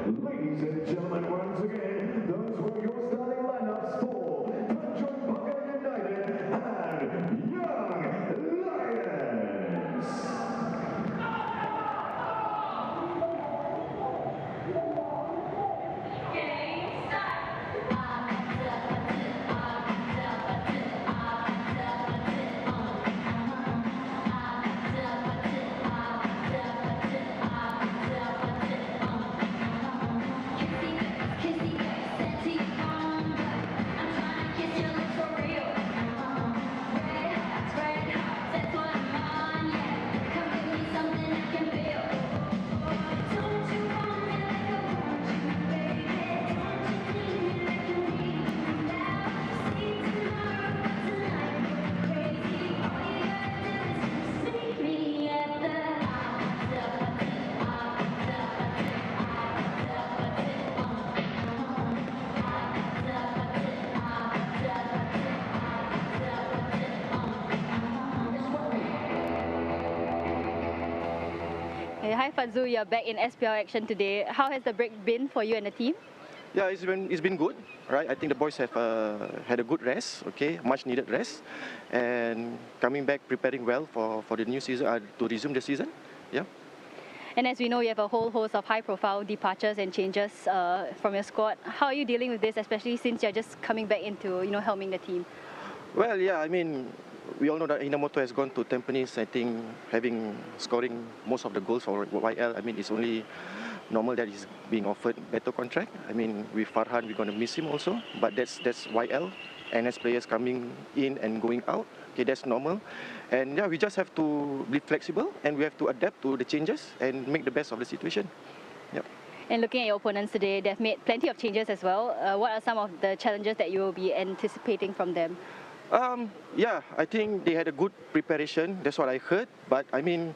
Ladies and gentlemen, once again, those were your starting lineups for Tanjong Pagar United and Young Lions. Hi Fazul, you're back in SPL action today. How has the break been for you and the team? Yeah, it's been good, right? I think the boys have had a good rest, okay, much needed rest, and coming back preparing well for the new season, to resume the season, yeah. And as we know, you have a whole host of high-profile departures and changes from your squad. How are you dealing with this, especially since you're just coming back into helming the team? Well, yeah, I mean, we all know that Inamoto has gone to Tampines. I think scoring most of the goals for YL. I mean, it's only normal that he's being offered better contract. I mean, with Farhan, we're going to miss him also, but that's YL. NS players coming in and going out. Okay, that's normal. And yeah, we just have to be flexible and we have to adapt to the changes and make the best of the situation. Yep. And looking at your opponents today, they've made plenty of changes as well. What are some of the challenges that you will be anticipating from them? Yeah, I think they had a good preparation. That's what I heard. But I mean,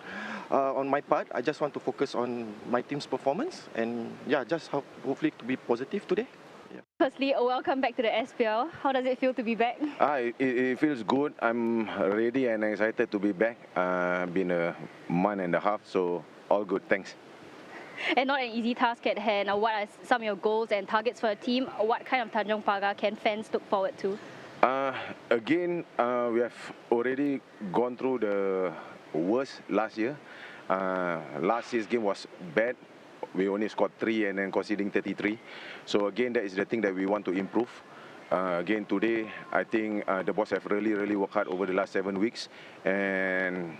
on my part, I just want to focus on my team's performance and yeah, just hopefully to be positive today. Yeah. Firstly, welcome back to the SPL. How does it feel to be back? It feels good. I'm ready and excited to be back. Been a month and a half, so all good. Thanks. And not an easy task at hand. What are some of your goals and targets for a team? What kind of Tanjong Pagar can fans look forward to? Again, we have already gone through the worst last year. Last year's game was bad. We only scored 3 and then conceding 33. So again, that is the thing that we want to improve. Again, today, I think the boys have really worked hard over the last 7 weeks. And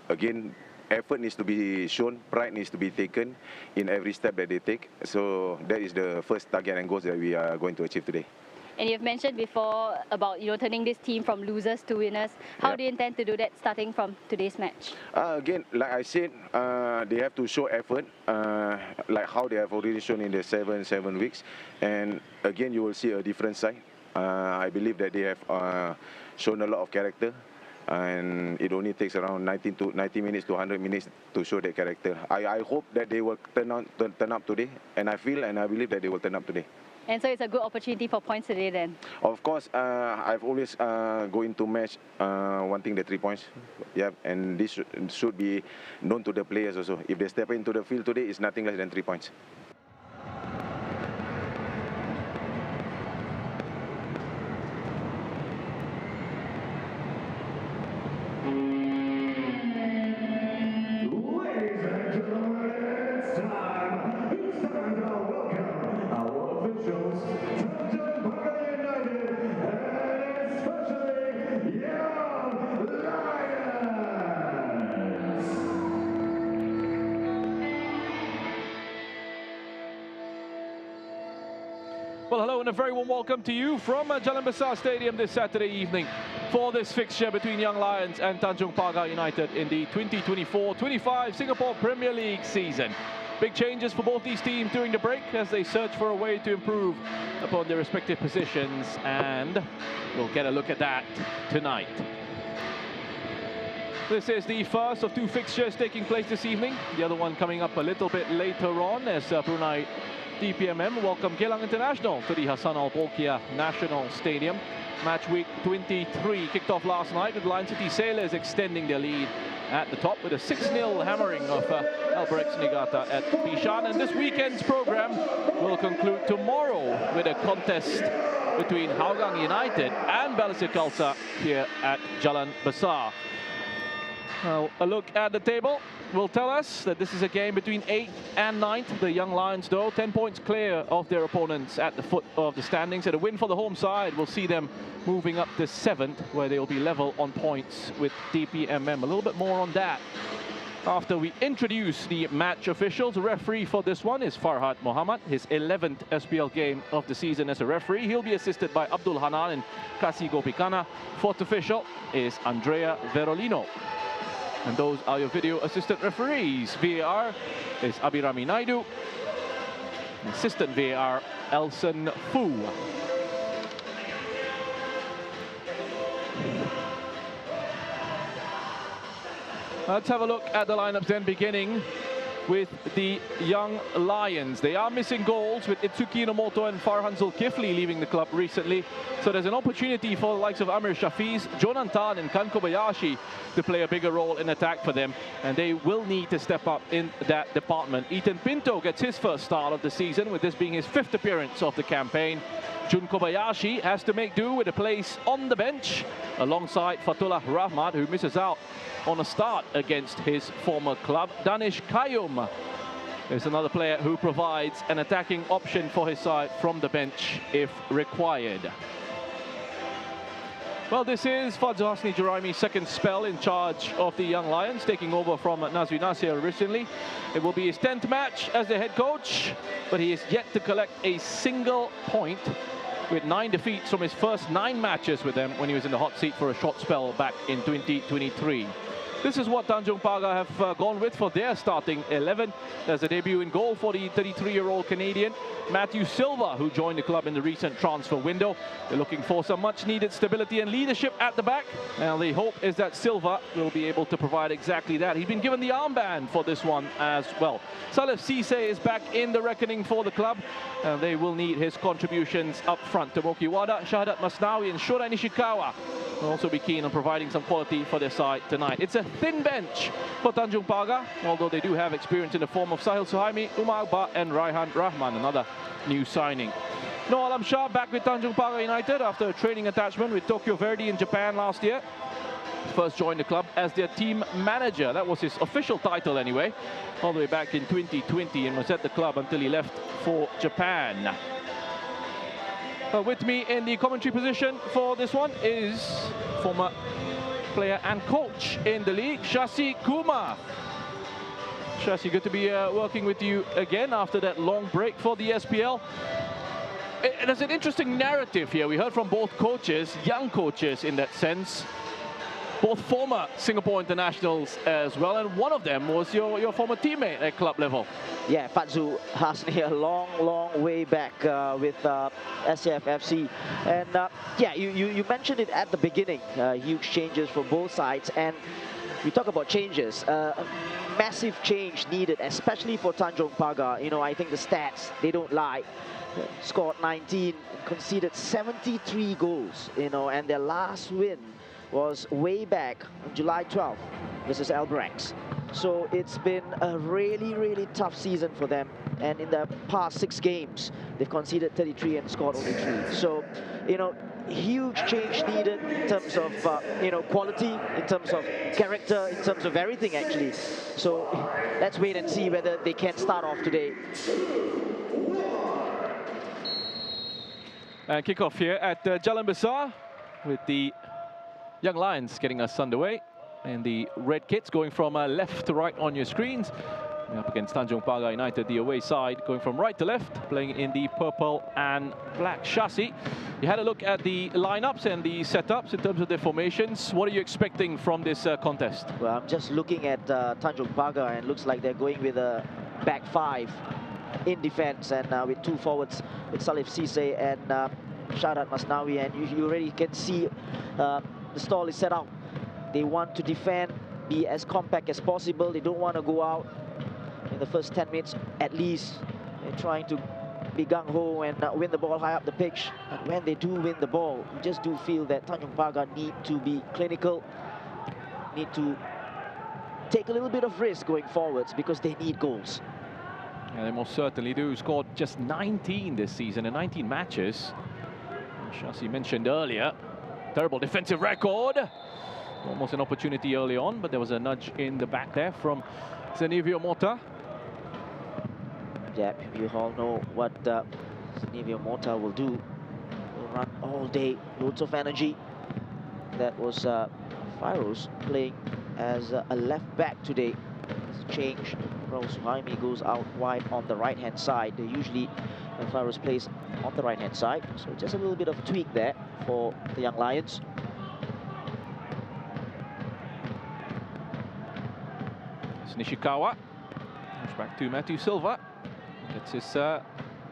again, effort needs to be shown, pride needs to be taken in every step that they take. So that is the first target and goals that we are going to achieve today. And you've mentioned before about turning this team from losers to winners. How do you intend to do that starting from today's match? Again, like I said, they have to show effort, like how they have already shown in the 7 weeks. And again, you will see a different side. I believe that they have shown a lot of character. And it only takes around 90 minutes to 100 minutes to show that character. I hope that they will turn up today. And I feel and I believe that they will turn up today. And so it's a good opportunity for points today then? Of course, I've always go into match wanting the 3 points. Yeah, and this should be known to the players also. If they step into the field today, it's nothing less than 3 points. Well, hello and a very warm welcome to you from Jalan Besar Stadium this Saturday evening for this fixture between Young Lions and Tanjong Pagar United in the 2024-25 Singapore Premier League season. Big changes for both these teams during the break as they search for a way to improve upon their respective positions, and we'll get a look at that tonight. This is the first of two fixtures taking place this evening. The other one coming up a little bit later on as Brunei DPMM welcome Geylang International to the Hassan Al Bolkiah National Stadium. Match week 23 kicked off last night with Lion City Sailors extending their lead at the top with a 6-0 hammering of Albirex Niigata at Bishan. And this weekend's program will conclude tomorrow with a contest between Hougang United and Balestier Khalsa here at Jalan Besar. Now, a look at the table will tell us that this is a game between 8th and 9th. The Young Lions, though, 10 points clear of their opponents at the foot of the standings. And a win for the home side will see them moving up to 7th, where they will be level on points with DPMM. A little bit more on that after we introduce the match officials. The referee for this one is Farhad Mohamad, his 11th SPL game of the season as a referee. He'll be assisted by Abdul Hanan and Kasi Gopikana. Fourth official is Andrea Verolino. And those are your video assistant referees. VAR is Abirami Naidu. Assistant VAR, Elson Fu. Let's have a look at the lineups then, beginning with the Young Lions. They are missing goals with Itsuki Inomoto and Farhan Zulkifli leaving the club recently. So there's an opportunity for the likes of Amir Shafiz, Jonan Tan and Kan Kobayashi to play a bigger role in attack for them. And they will need to step up in that department. Ethan Pinto gets his first start of the season, with this being his 5th appearance of the campaign. Jun Kobayashi has to make do with a place on the bench alongside Fatullah Rahmat, who misses out on a start against his former club. Danish Kayum is another player who provides an attacking option for his side from the bench if required. Well, this is Fadzul Hasni Juraimi's second spell in charge of the Young Lions, taking over from Nazwi Nasir recently. It will be his 10th match as the head coach, but he is yet to collect a single point, with 9 defeats from his first 9 matches with them when he was in the hot seat for a short spell back in 2023. This is what Tanjong Pagar have gone with for their starting 11. There's a debut in goal for the 33-year-old Canadian, Matthew Silva, who joined the club in the recent transfer window. They're looking for some much-needed stability and leadership at the back. And the hope is that Silva will be able to provide exactly that. He's been given the armband for this one as well. Salif Cisse is back in the reckoning for the club. And they will need his contributions up front. Tomoki Wada, Shahadat Masnawi and Shura Nishikawa will also be keen on providing some quality for their side tonight. It's a thin bench for Tanjong Pagar, although they do have experience in the form of Sahil Suhaimi, Umar Ba and Raihan Rahman, another new signing. Noah Alam Shah back with Tanjong Pagar United after a training attachment with Tokyo Verdy in Japan last year. First joined the club as their team manager. That was his official title anyway, all the way back in 2020, and was at the club until he left for Japan. With me in the commentary position for this one is former player and coach in the league, Shasi Kumar. Shasi, good to be working with you again after that long break for the SPL. There's an interesting narrative here. We heard from both coaches, young coaches in that sense, both former Singapore internationals as well, and one of them was your former teammate at club level. Yeah, Fadzul Hasni, a long way back with SAFFC. And yeah, you mentioned it at the beginning, huge changes for both sides. And we talk about changes, massive change needed, especially for Tanjong Pagar. You know, I think the stats, they don't lie. Scored 19, conceded 73 goals, you know, and their last win was way back on July 12th versus Albirex. So it's been a really tough season for them, and in the past 6 games they've conceded 33 and scored only 3. So, you know, huge change needed in terms of you know, quality, in terms of character, in terms of everything actually. So let's wait and see whether they can start off today. And kickoff here at Jalan Besar with the Young Lions getting us underway. And the red kits going from left to right on your screens. Up against Tanjong Pagar United, the away side, going from right to left, playing in the purple and black chassis. You had a look at the lineups and the setups in terms of their formations. What are you expecting from this contest? Well, I'm just looking at Tanjong Pagar, and it looks like they're going with a back five in defense, and with two forwards, with Salif Cisse and Sharat Masnawi, and you already can see the stall is set out. They want to defend, be as compact as possible. They don't want to go out in the first 10 minutes at least. They're trying to be gung-ho and win the ball high up the pitch. And when they do win the ball, you just do feel that Tanjong Pagar need to be clinical, need to take a little bit of risk going forwards because they need goals. Yeah, they most certainly do. Scored just 19 this season in 19 matches. Shasi mentioned earlier, terrible defensive record. Almost an opportunity early on, but there was a nudge in the back there from Zenivio Mota. Yeah, you all know what Zenivio Mota will do. Will run all day, loads of energy. That was Farouz playing as a left back today. It's a change. Raul Suhaimi goes out wide on the right-hand side. Usually Farouz plays on the right-hand side, so just a little bit of tweak there for the Young Lions. It's Nishikawa. Goes back to Matthew Silva. Gets his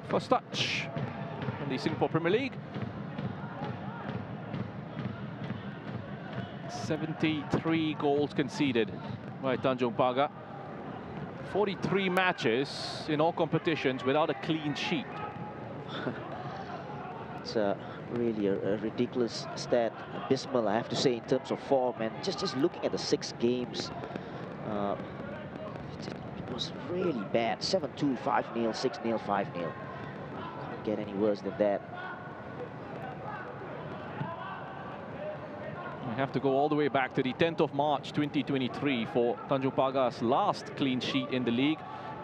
first touch in the Singapore Premier League. 73 goals conceded by Tanjong Pagar. 43 matches in all competitions without a clean sheet. It's really a ridiculous stat, abysmal, I have to say, in terms of form. And just looking at the 6 games, it was really bad. 7-2, 5-0, 6-0, 5-0. Can't get any worse than that. We have to go all the way back to the 10th of March 2023 for Tanjong Pagar's last clean sheet in the league.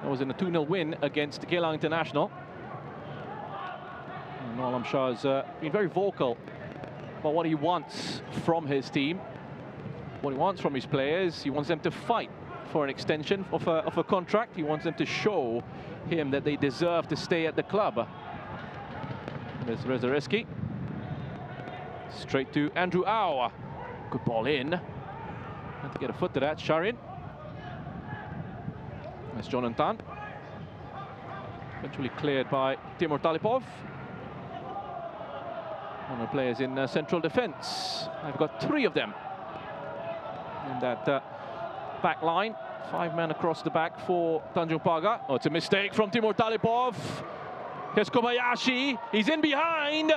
It was in a 2-0 win against Geylang International. And Noel Amshar has been very vocal about what he wants from his team, what he wants from his players. He wants them to fight for an extension of a contract. He wants them to show him that they deserve to stay at the club. There's Rezareski. Straight to Andrew Au. Good ball in. Had to get a foot to that. Sharin. That's Jonathan. Eventually cleared by Timur Talipov. One of the players in central defence. I've got 3 of them in that back line. 5 men across the back for Tanjong Pagar. Oh, it's a mistake from Timur Talipov. Here's Kobayashi. He's in behind.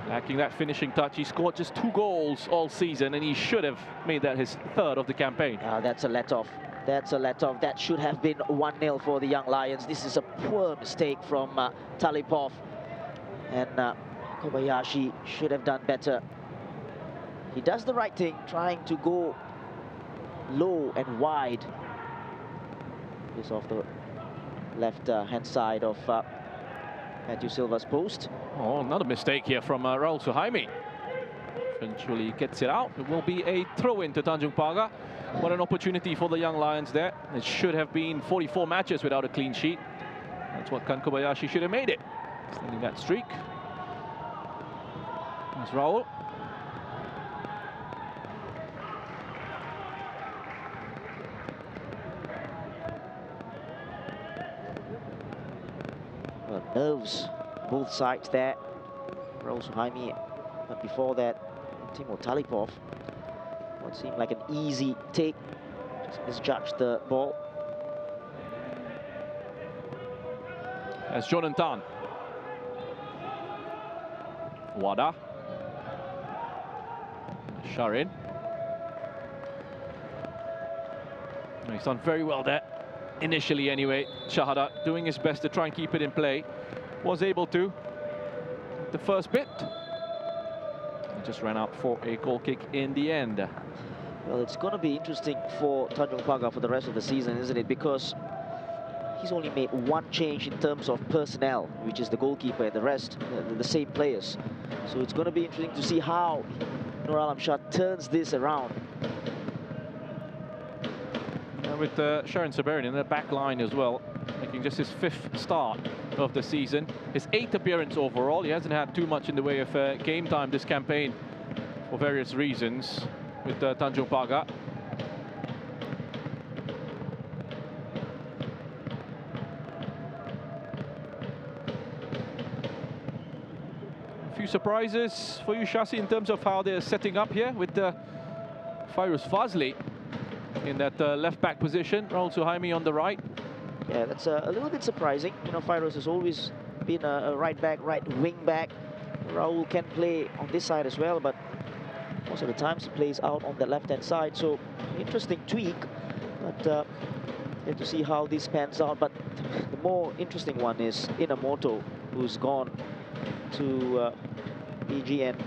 Lacking that finishing touch. He scored just 2 goals all season, and he should have made that his 3rd of the campaign. That's a let-off. That's a let-off. That should have been 1-0 for the Young Lions. This is a poor mistake from Talipov. And Kobayashi should have done better. He does the right thing, trying to go low and wide. This off the left-hand side of Matthew Silva's post. Oh, another mistake here from Raul Suhaimi. Eventually gets it out. It will be a throw-in to Tanjong Pagar. What an opportunity for the Young Lions there. It should have been 44 matches without a clean sheet. That's what Kan Kobayashi should have made it. Extending that streak. There's Raul. Well, nerves, both sides there. Raul Suhaimi, but before that, Timur Talipov. What seemed like an easy take, just misjudged the ball. As Jonathan. Wada. Sharin. He's done very well there. Initially anyway, Shahada doing his best to try and keep it in play. Was able to. The first bit. And just ran out for a goal kick in the end. Well, it's going to be interesting for Tanjong Pagar for the rest of the season, isn't it? Because he's only made 1 change in terms of personnel, which is the goalkeeper, and the rest, the same players. So it's going to be interesting to see how Nur Alam Shah turns this around. with Sharon Sabarian in the back line as well, making just his 5th start of the season. His 8th appearance overall. He hasn't had too much in the way of game time this campaign for various reasons with Tanjong Pagar. A few surprises for you, Shasi, in terms of how they're setting up here with Fairuz Fazli in that left back position, Raul Suhaimi on the right. Yeah, that's a little bit surprising. You know, Fairuz has always been a right back, right wing back. Raul can play on this side as well, but most of the times he plays out on the left-hand side. So, interesting tweak, but we have to see how this pans out. But the more interesting one is Inamoto, who's gone to BG, and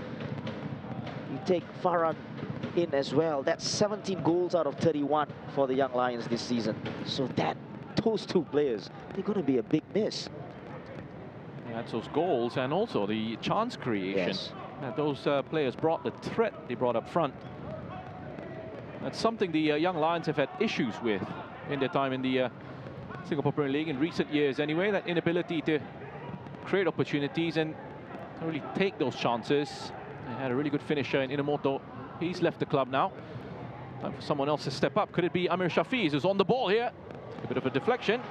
you take Farhan in as well. That's 17 goals out of 31 for the Young Lions this season. So those two players, they're going to be a big miss. That's those goals and also the chance creation. Yes. That those players brought, the threat they brought up front. That's something the Young Lions have had issues with in their time in the Singapore Premier League in recent years anyway. That inability to create opportunities and really take those chances. They had a really good finisher in Inamoto. He's left the club now. Time for someone else to step up. Could it be Amir Shafiz who's on the ball here? A bit of a deflection.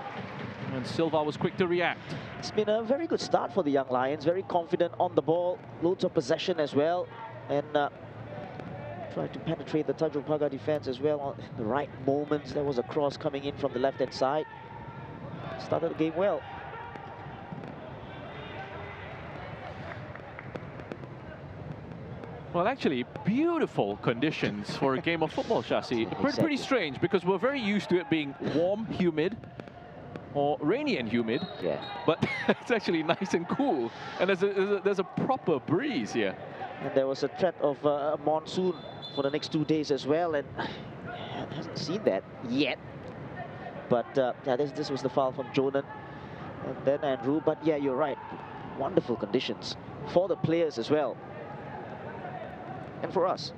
And Silva was quick to react. It's been a very good start for the Young Lions. Very confident on the ball. Loads of possession as well. And tried to penetrate the Tanjong Pagar defense as well on the right moments. There was a cross coming in from the left-hand side. Started the game well. Well, actually, beautiful conditions for a game of football, Shasi. Pretty strange, because we're very used to it being warm, humid, or rainy and humid. Yeah. But it's actually nice and cool, and there's a proper breeze here. And there was a threat of a monsoon for the next 2 days as well, and I haven't seen that yet. But yeah, this was the foul from Jonan and then Andrew. But yeah, you're right. Wonderful conditions for the players as well. And for us.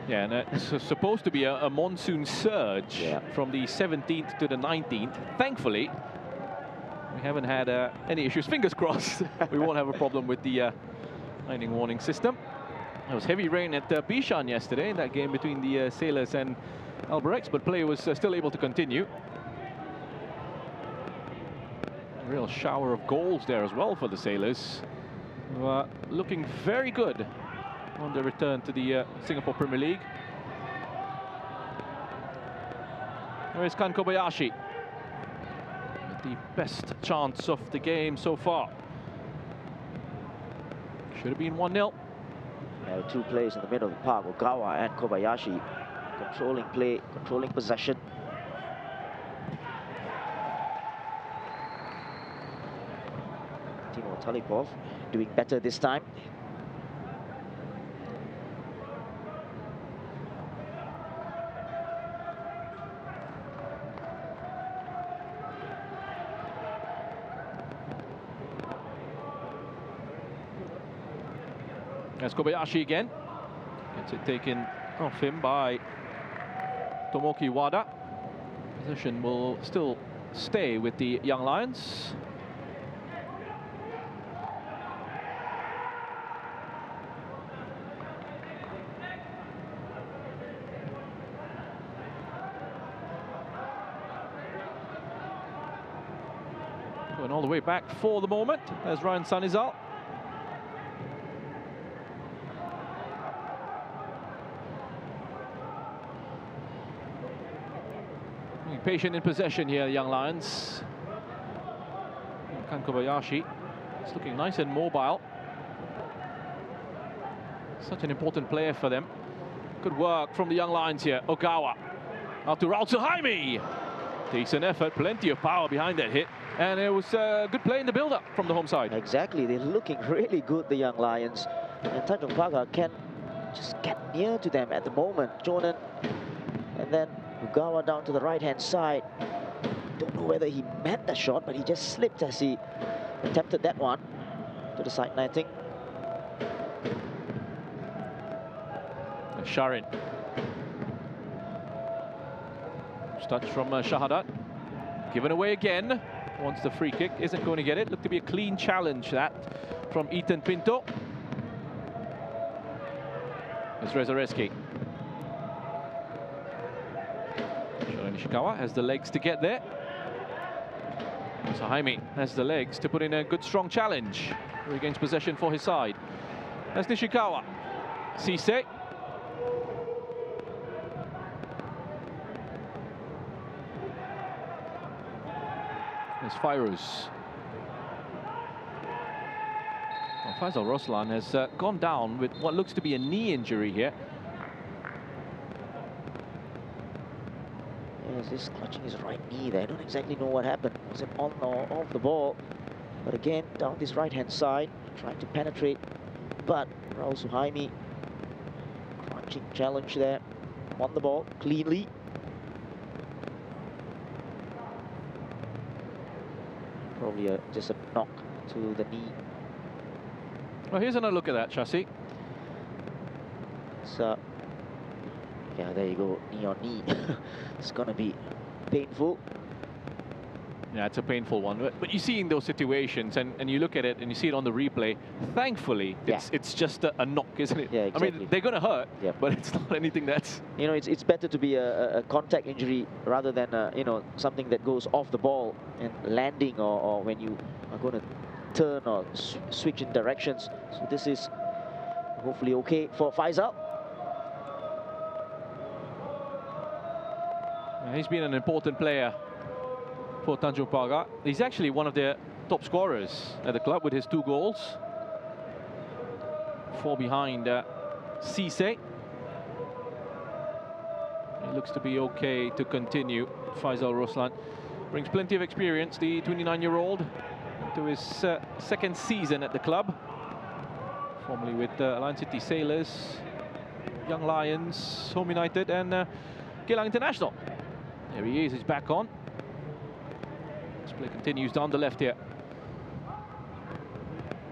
Yeah, and it's supposed to be a monsoon surge from the 17th to the 19th. Thankfully, we haven't had any issues. Fingers crossed, we won't have a problem with the lightning warning system. There was heavy rain at Bishan yesterday in that game between the Sailors and Albirex, but play was still able to continue. A real shower of goals there as well for the Sailors, who are looking very good on the return to the Singapore Premier League. There is Kan Kobayashi. The best chance of the game so far. Should have been 1-0. Yeah, two players in the middle of the park, Ogawa and Kobayashi, controlling play, controlling possession. Timo Talipov doing better this time. There's Kobayashi again. Gets it taken off him by Tomoki Wada. Position will still stay with the Young Lions. Going all the way back for the moment. There's Ryan Sanizal. Patient in possession here, Young Lions. Kan Kobayashi is looking nice and mobile. Such an important player for them. Good work from the Young Lions here. Ogawa out to Raul Suhaimi. Decent effort, plenty of power behind that hit. And it was a good play in the build-up from the home side. Exactly, they're looking really good, the Young Lions. And Tanjong Pagar can just get near to them at the moment. Jonan, and then Ogawa down to the right-hand side. Don't know whether he meant the shot, but he just slipped as he attempted that one to the side netting. Sharin. Touch from Shahadat. Given away again. Wants the free kick. Isn't going to get it. Looked to be a clean challenge, that, from Ethan Pinto. It's Rezareski. Jalan Ishikawa has the legs to get there. So Jaime has the legs to put in a good strong challenge. Regains possession for his side. That's Nishikawa. Cisse. There's Fairuz. Well, Faisal Roslan has gone down with what looks to be a knee injury here. Yes, he's clutching his right knee there. I don't exactly know what happened. Was it on or off the ball? But again, down this right-hand side, trying to penetrate. But Raul Suhaimi, crunching challenge there. Won the ball cleanly. Probably just a knock to the knee. Well, here's another look at that, Chassis. So, yeah, there you go, knee on knee. It's gonna be painful. Yeah, it's a painful one. But you see in those situations, and you look at it and you see it on the replay, thankfully, it's just a knock, isn't it? Yeah, exactly. I mean, they're going to hurt, but it's not anything that's... You know, it's better to be a contact injury rather than, you know, something that goes off the ball and landing or when you are going to turn or switch in directions. So this is hopefully okay for Faisal. He's been an important player for Tanjong Pagar. He's actually one of their top scorers at the club with his 2 goals. 4 behind Cisse. It looks to be okay to continue. Faisal Roslan brings plenty of experience, the 29-year-old, into his second season at the club. Formerly with Lion City Sailors, Young Lions, Home United and Geylang International. There he is, he's back on. This play continues down the left here.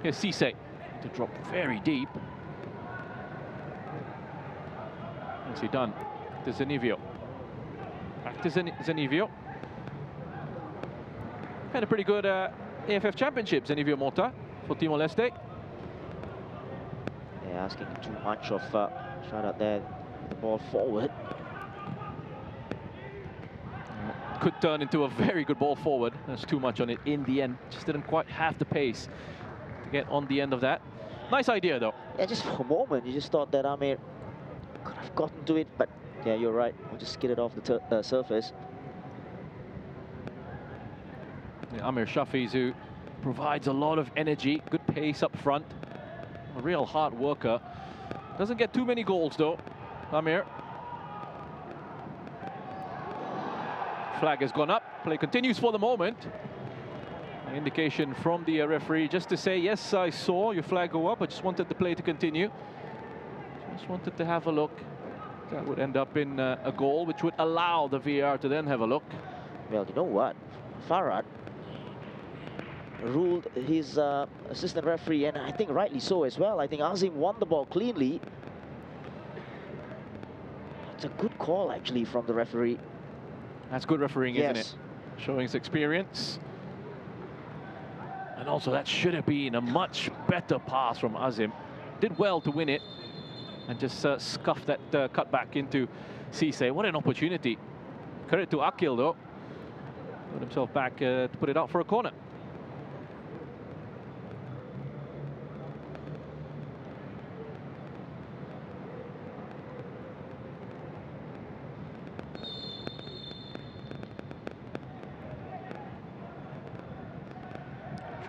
Here's Cisse to drop very deep. Nicely done to Zenivio. Back to Zenivio. Had a pretty good AFF Championship, Zenivio Mota, for Timor-Leste. Yeah, asking too much of Shahadat there, the ball forward. Could turn into a very good ball forward. There's too much on it in the end. Just didn't quite have the pace to get on the end of that. Nice idea, though. Yeah, just for a moment, you just thought that Amir could have gotten to it, but yeah, you're right. We'll just skid it off the surface. Yeah, Amir Shafiz, who provides a lot of energy, good pace up front. A real hard worker. Doesn't get too many goals, though, Amir. Flag has gone up. Play continues for the moment. An indication from the referee just to say, yes, I saw your flag go up. I just wanted the play to continue. Just wanted to have a look. That would end up in a goal, which would allow the VAR to then have a look. Well, you know what? Farad ruled his assistant referee, and I think rightly so as well. I think Azim won the ball cleanly. It's a good call, actually, from the referee. That's good refereeing, isn't it? Showing his experience. And also, that should have been a much better pass from Azim. Did well to win it. And just scuffed that cut back into Cisse. What an opportunity. Credit to Akil, though. Put himself back to put it out for a corner.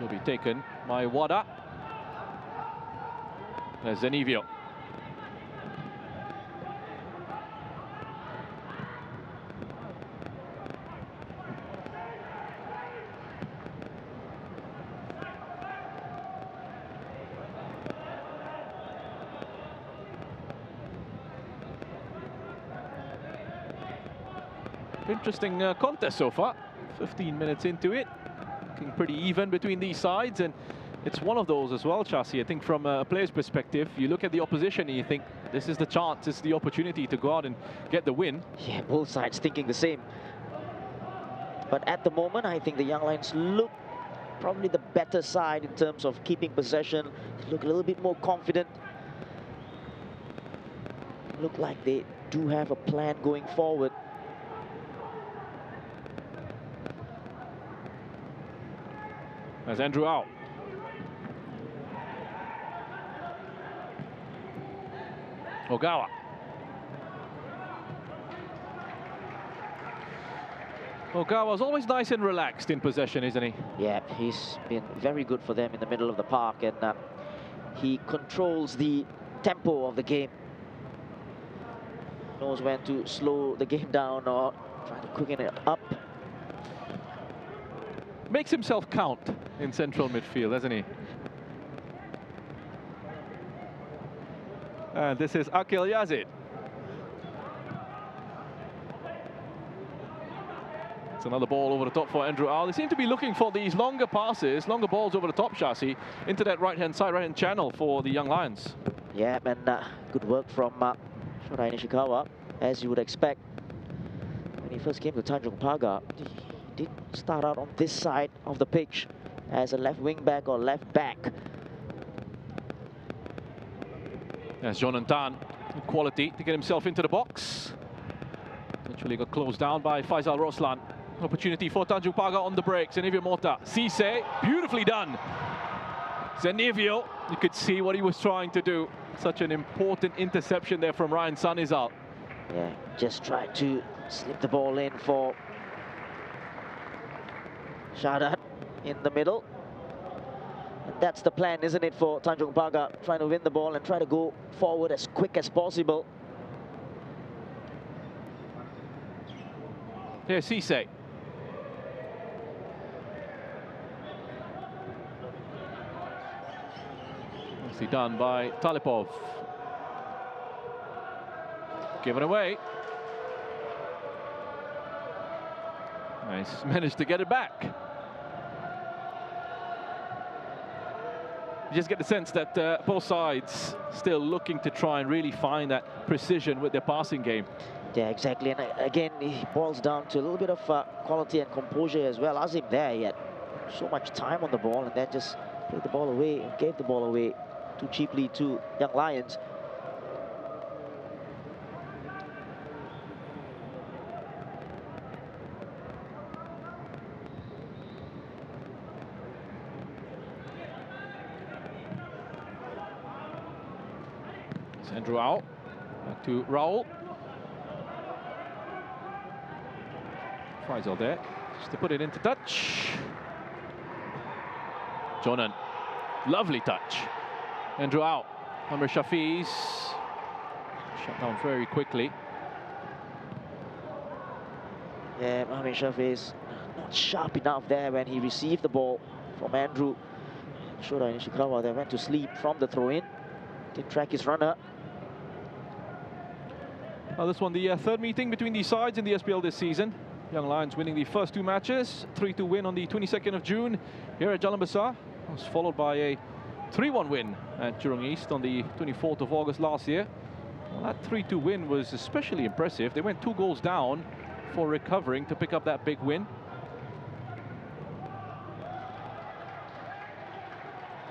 Will be taken by Wada. There's Zenivio. Interesting contest so far. 15 minutes into it. Looking pretty even between these sides, and it's one of those as well, Chassis. I think from a player's perspective, you look at the opposition and you think this is the chance, this is the opportunity to go out and get the win. Yeah, both sides thinking the same. But at the moment, I think the Young Lions look probably the better side in terms of keeping possession. They look a little bit more confident. Look like they do have a plan going forward. There's Andrew out. Ogawa. Ogawa's always nice and relaxed in possession, isn't he? Yeah, he's been very good for them in the middle of the park, and he controls the tempo of the game. Knows when to slow the game down or try to quicken it up. Makes himself count in central midfield, doesn't he? And this is Akil Yazid. It's another ball over the top for Andrew Al. They seem to be looking for these longer passes, longer balls over the top, Shasi, into that right-hand side, right-hand channel for the Young Lions. Yeah, and good work from Shorai Nishikawa, as you would expect. When he first came to Tanjong Pagar, he did start out on this side of the pitch as a left wing back or left back. There's Jonan Tan, quality to get himself into the box. Eventually got closed down by Faisal Roslan. Opportunity for Tanjung Pagar on the break. Zenevio Mota, Cisse, beautifully done. Zenevio, you could see what he was trying to do. Such an important interception there from Ryan Sanizal. Yeah, just tried to slip the ball in for Shadat in the middle. And that's the plan, isn't it, for Tanjong Pagar, trying to win the ball and try to go forward as quick as possible. Here's Cisse. Nicely done by Talipov. Given away. Nice, managed to get it back. You just get the sense that both sides still looking to try and really find that precision with their passing game. Yeah, exactly. And again, it boils down to a little bit of quality and composure as well. Azim there, he had so much time on the ball and then just played the ball away and gave the ball away too cheaply to Young Lions. Andrew out, back to Raul. Faisal there, just to put it into touch. Jonan, lovely touch. Andrew out, Amr Shafiz, shut down very quickly. Yeah, Mohamed Shafiz not sharp enough there when he received the ball from Andrew. Shorai Nishikawa there went to sleep from the throw-in. Did track his runner. Well, this one, the third meeting between these sides in the SPL this season. Young Lions winning the first two matches, 3-2 win on the 22nd of June here at Jalan Besar. It was followed by a 3-1 win at Jurong East on the 24th of August last year. Well, that 3-2 win was especially impressive. They went 2 goals down for recovering to pick up that big win.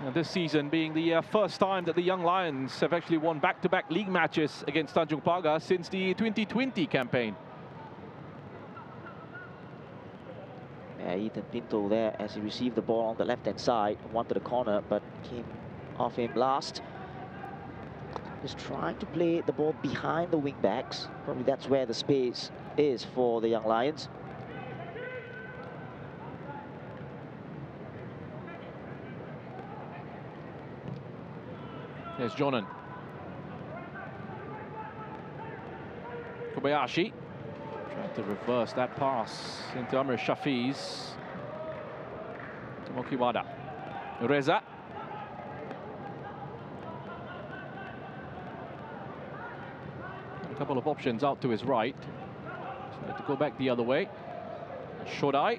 And this season being the first time that the Young Lions have actually won back-to-back league matches against Tanjong Pagar since the 2020 campaign. Yeah, Ethan Pinto there as he received the ball on the left-hand side, wanted a corner, but came off him last. Just trying to play the ball behind the wing-backs. Probably that's where the space is for the Young Lions. There's Jonan. Kobayashi trying to reverse that pass into Amr Shafiz. Tomoki Wada. Reza. A couple of options out to his right. So to go back the other way. Shodai.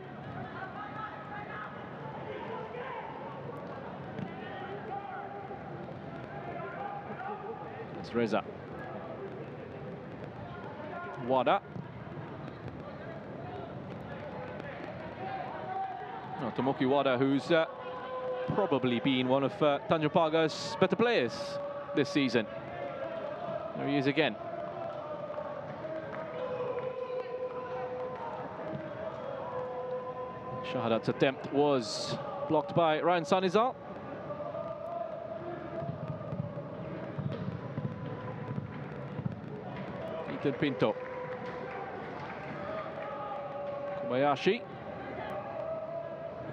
It's Reza. Wada. Well, Tomoki Wada, who's probably been one of Tanjong Pagar's better players this season. There he is again. Shahadat's attempt was blocked by Ryan Sanizal. Ethan Pinto. Kobayashi.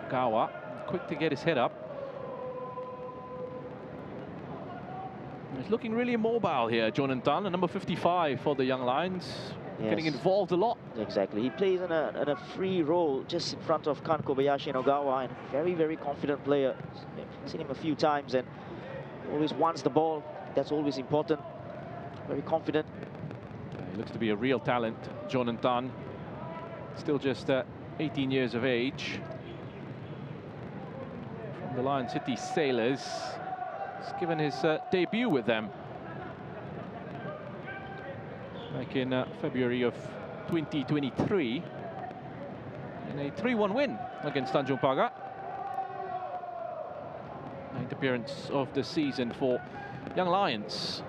Gawa, quick to get his head up. He's looking really immobile here, Jonathan, number 55 for the Young Lions. Yes. Getting involved a lot. Exactly. He plays in a free role just in front of Kan Kobayashi and Ogawa, and very, very confident player. Seen him a few times and always wants the ball. That's always important. Very confident. He looks to be a real talent, Jonathan. Still just 18 years of age. From the Lion City Sailors. He's given his debut with them back in February of 2023 in a 3-1 win against Tanjong Pagar. 9th appearance of the season for Young Lions.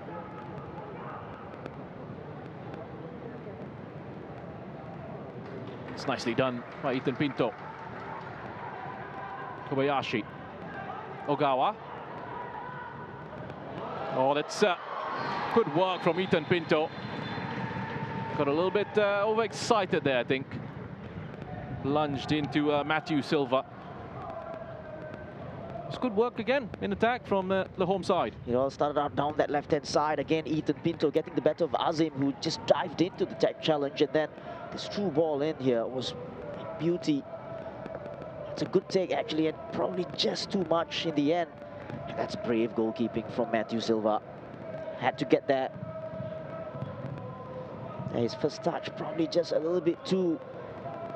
It's nicely done by Ethan Pinto. Kobayashi. Ogawa. Oh, that's good work from Ethan Pinto. Got a little bit overexcited there, I think. Lunged into Matthew Silva. It's good work again in attack from the home side. It all started out down that left-hand side. Again, Ethan Pinto getting the better of Azim, who just dived into the tech challenge. And then this true ball in here was beauty. It's a good take, actually, and probably just too much in the end. And that's brave goalkeeping from Matthew Silva. Had to get that. His first touch probably just a little bit too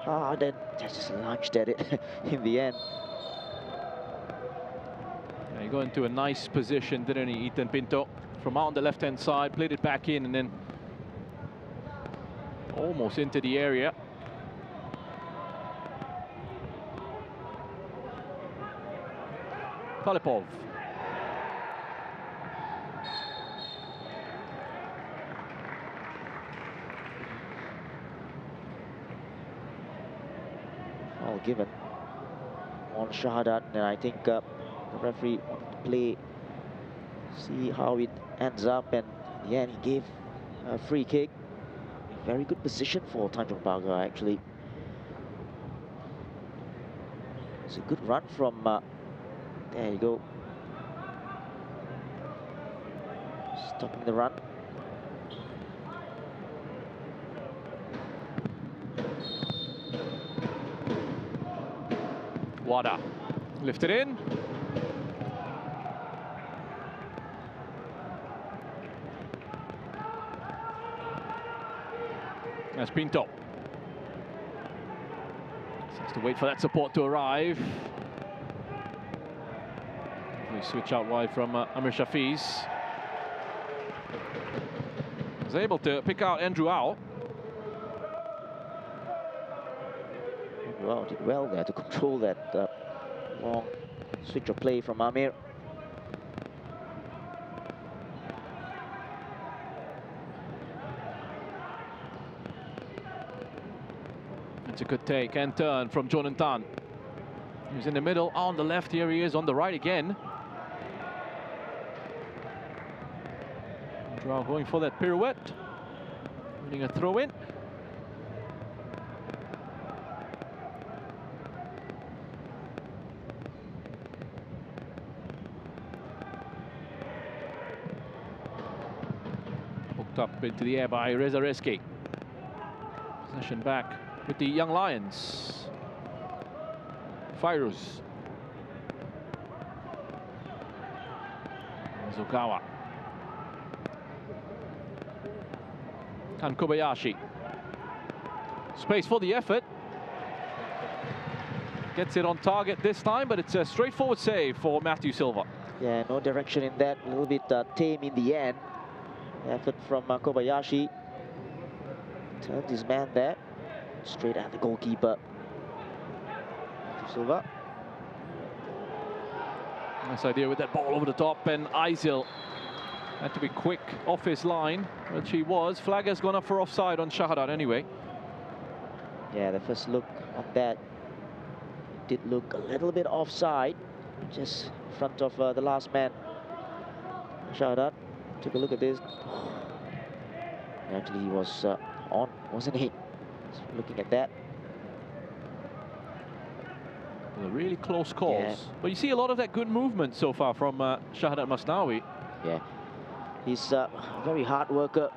hard, and just lunged at it in the end. Yeah, he got into a nice position, didn't he, Ethan Pinto? From out on the left-hand side, played it back in, and then almost into the area. Kalipov. All given on Shahadat, and I think the referee wanted to play, see how it ends up, and in the end he gave a free kick. Very good position for Tanjong Pagar, actually. It's a good run from there you go, stopping the run. Wada lifted in. That's Pinto. Has to wait for that support to arrive. We switch out wide from Amir Shafiz. Was able to pick out Andrew Au. Wow, did well there to control that long switch of play from Amir. It's a good take and turn from Jonathan. He was in the middle, on the left, here he is on the right again. Andrew going for that pirouette. Winning a throw-in. Up into the air by Reza Reski. Possession back with the Young Lions. Fairuz. Zukawa. And Kobayashi. Space for the effort. Gets it on target this time, but it's a straightforward save for Matthew Silva. Yeah, no direction in that. A little bit tame in the end. Effort from Kobayashi. Turned his man there. Straight at the goalkeeper. Silva. Nice idea with that ball over the top, and Aisil had to be quick off his line, which he was. Flag has gone up for offside on Shahadat anyway. Yeah, the first look on that, it did look a little bit offside, just in front of the last man. Shahadat, took a look at this. Actually, he was on, wasn't he? Just looking at that. Well, really close calls. Yeah. But you see a lot of that good movement so far from Shahadat Masnawi. Yeah, he's a very hard worker.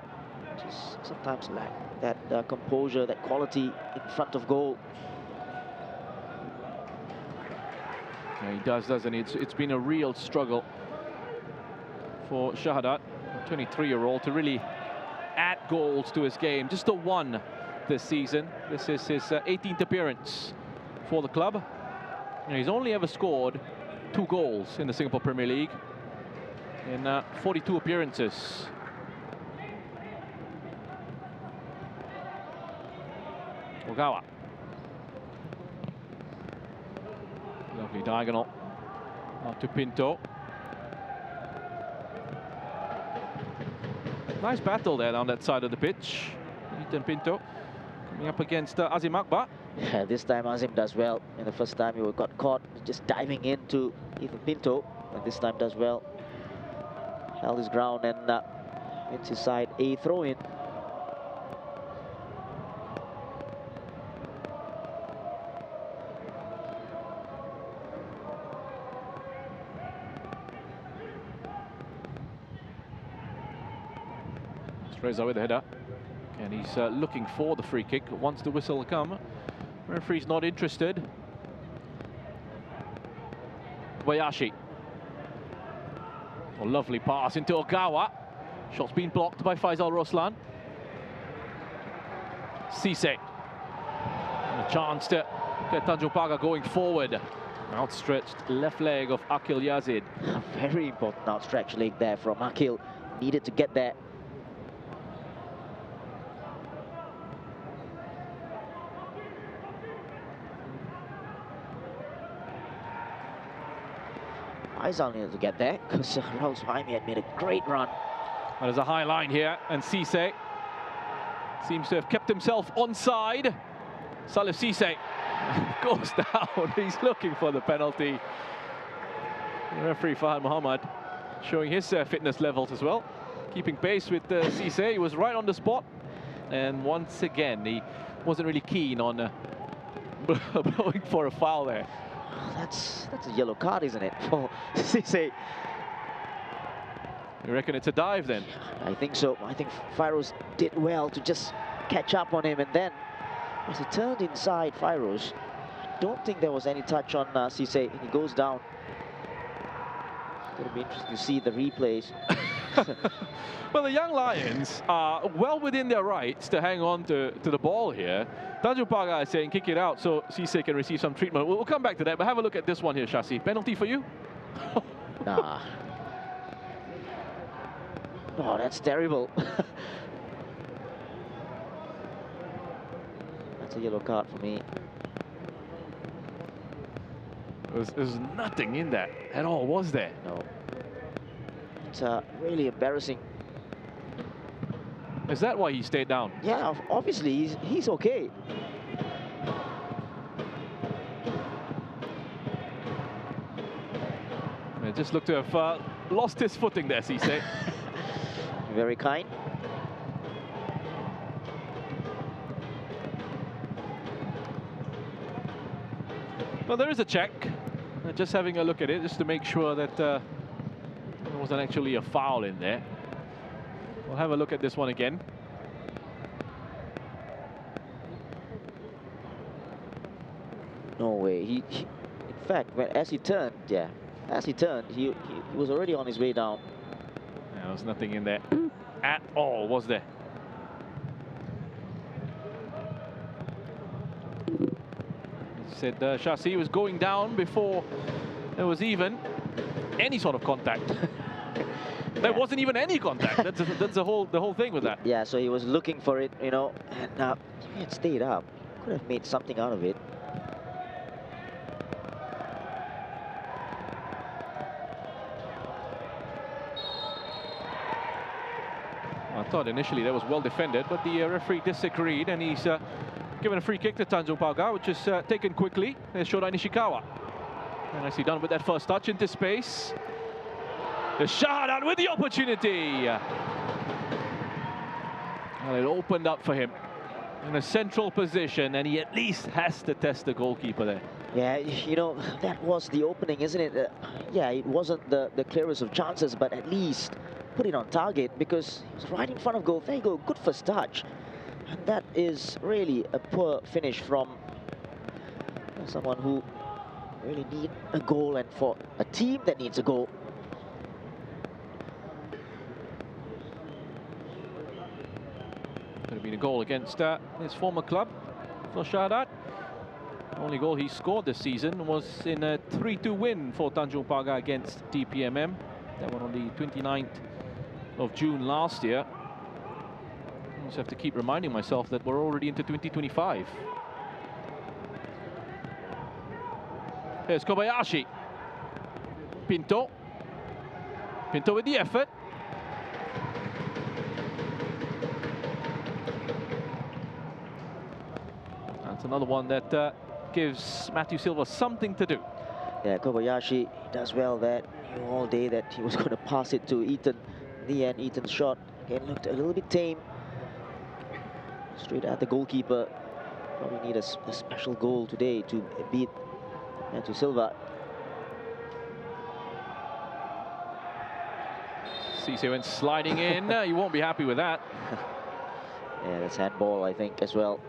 Just sometimes lack that composure, that quality in front of goal. Yeah, he does, doesn't he? It's been a real struggle for Shahadat, a 23-year-old, to really add goals to his game. Just the one this season. This is his 18th appearance for the club. And he's only ever scored 2 goals in the Singapore Premier League in 42 appearances. Ogawa. Lovely diagonal. Out to Pinto. Nice battle there on that side of the pitch. Ethan Pinto coming up against Azim Akbar. Yeah, this time Azim does well. And the first time he got caught just diving into Ethan Pinto. And this time does well. Held his ground and wins his side a throw-in. Reza with the header, and he's looking for the free kick. Once the whistle will come, referee's not interested. Wayashi. A lovely pass into Ogawa. Shot's been blocked by Faisal Roslan. Cisse. A chance to get Tanjong Pagar going forward. Outstretched left leg of Akil Yazid. A very important outstretched leg there from Akil. Needed to get there. Faisal needed to get there because Raul Suhaimi had made a great run. Well, there's a high line here, and Cisse seems to have kept himself onside. Salif Cisse goes down. He's looking for the penalty. The referee Fahad Muhammad showing his fitness levels as well. Keeping pace with Cisse. He was right on the spot. And once again, he wasn't really keen on blowing for a foul there. That's a yellow card, isn't it, for Cisse? You reckon it's a dive then? I think so. I think Fairouz did well to just catch up on him, and then as he turned inside Fairouz, I don't think there was any touch on Cisse. He goes down. It's going to be interesting to see the replays. Well, the Young Lions are well within their rights to hang on to the ball here. Tanjong Pagar is saying kick it out so Cisse can receive some treatment. We'll come back to that, but have a look at this one here, Shasi. Penalty for you? Nah. Oh, that's terrible. That's a yellow card for me. There's nothing in that at all, was there? No. It's really embarrassing. Is that why he stayed down? Yeah, obviously he's okay. It just looked to have lost his footing there, Cisse. Very kind. Well, there is a check. Just having a look at it, just to make sure that there wasn't actually a foul in there. We'll have a look at this one again. No way. He in fact, as he turned, he was already on his way down. Yeah, there was nothing in there at all, was there? Said Shasi was going down before there was even any sort of contact. There wasn't even any contact. That's the whole thing with that. Yeah, so he was looking for it, you know, and if he had stayed up, could have made something out of it. Thought initially that was well defended, but the referee disagreed, and he's given a free kick to Tanjong Pagar, which is taken quickly. There's Shodai Nishikawa. And nicely done with that first touch into space. The Shahadat with the opportunity. Well, it opened up for him in a central position, and he at least has to test the goalkeeper there. Yeah, you know, that was the opening, isn't it? Yeah, it wasn't the clearest of chances, but at least put it on target, because he was right in front of goal. There you go, good first touch. And that is really a poor finish from someone who really need a goal, and for a team that needs a goal. Could have been a goal against his former club for Shahadat. The only goal he scored this season was in a 3-2 win for Tanjong Pagar against DPMM. That one on the 29th of June last year. I just have to keep reminding myself that we're already into 2025. Here's Kobayashi. Pinto. Pinto with the effort. That's another one that gives Matthew Silva something to do. Yeah, Kobayashi does well there. Knew all day that he was going to pass it to Eaton. In the end, Eaton's shot again looked a little bit tame. Straight at the goalkeeper. Probably need a special goal today to beat Matthew Silva. Cisse went sliding in. You won't be happy with that. Yeah, that's handball, I think, as well.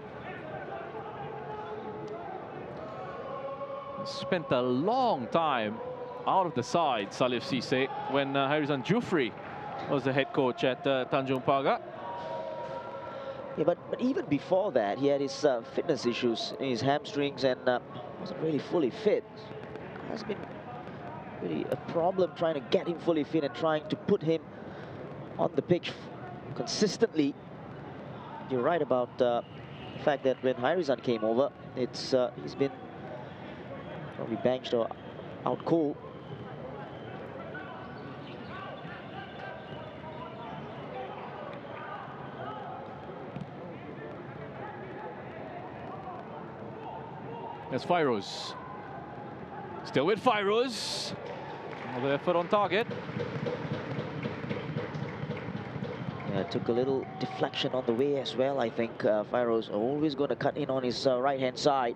Spent a long time out of the side, Salif Cisse, when Harizan Jufri was the head coach at Tanjong Pagar. Yeah, but even before that, he had his fitness issues in his hamstrings, and wasn't really fully fit. Has been really a problem trying to get him fully fit and trying to put him on the pitch consistently. You're right about the fact that when Harizan came over, it's he's been probably benched or out cold. There's Fairouz. Still with Fairouz. Another effort on target. Yeah, took a little deflection on the way as well, I think. Fairouz always going to cut in on his right-hand side.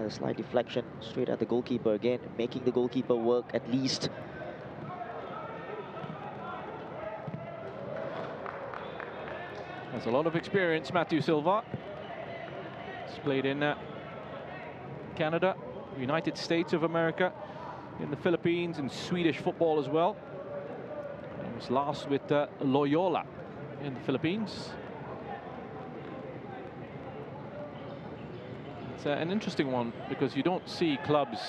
A slight deflection straight at the goalkeeper again, making the goalkeeper work at least. Has a lot of experience, Matthew Silva. He's played in Canada, United States of America, in the Philippines, and Swedish football as well. He was last with Loyola in the Philippines. It's an interesting one because you don't see clubs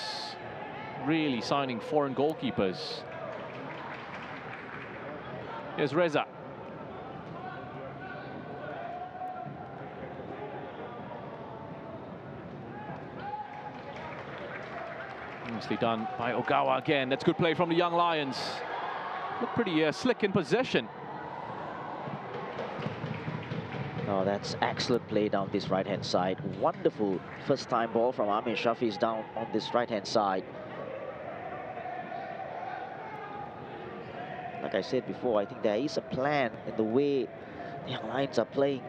really signing foreign goalkeepers. Here's Reza. Nicely done by Ogawa again. That's good play from the Young Lions. Look pretty slick in possession. Oh, that's excellent play down this right-hand side. Wonderful first-time ball from Amir Shafi's down on this right-hand side. Like I said before, I think there is a plan in the way the Young Lions are playing.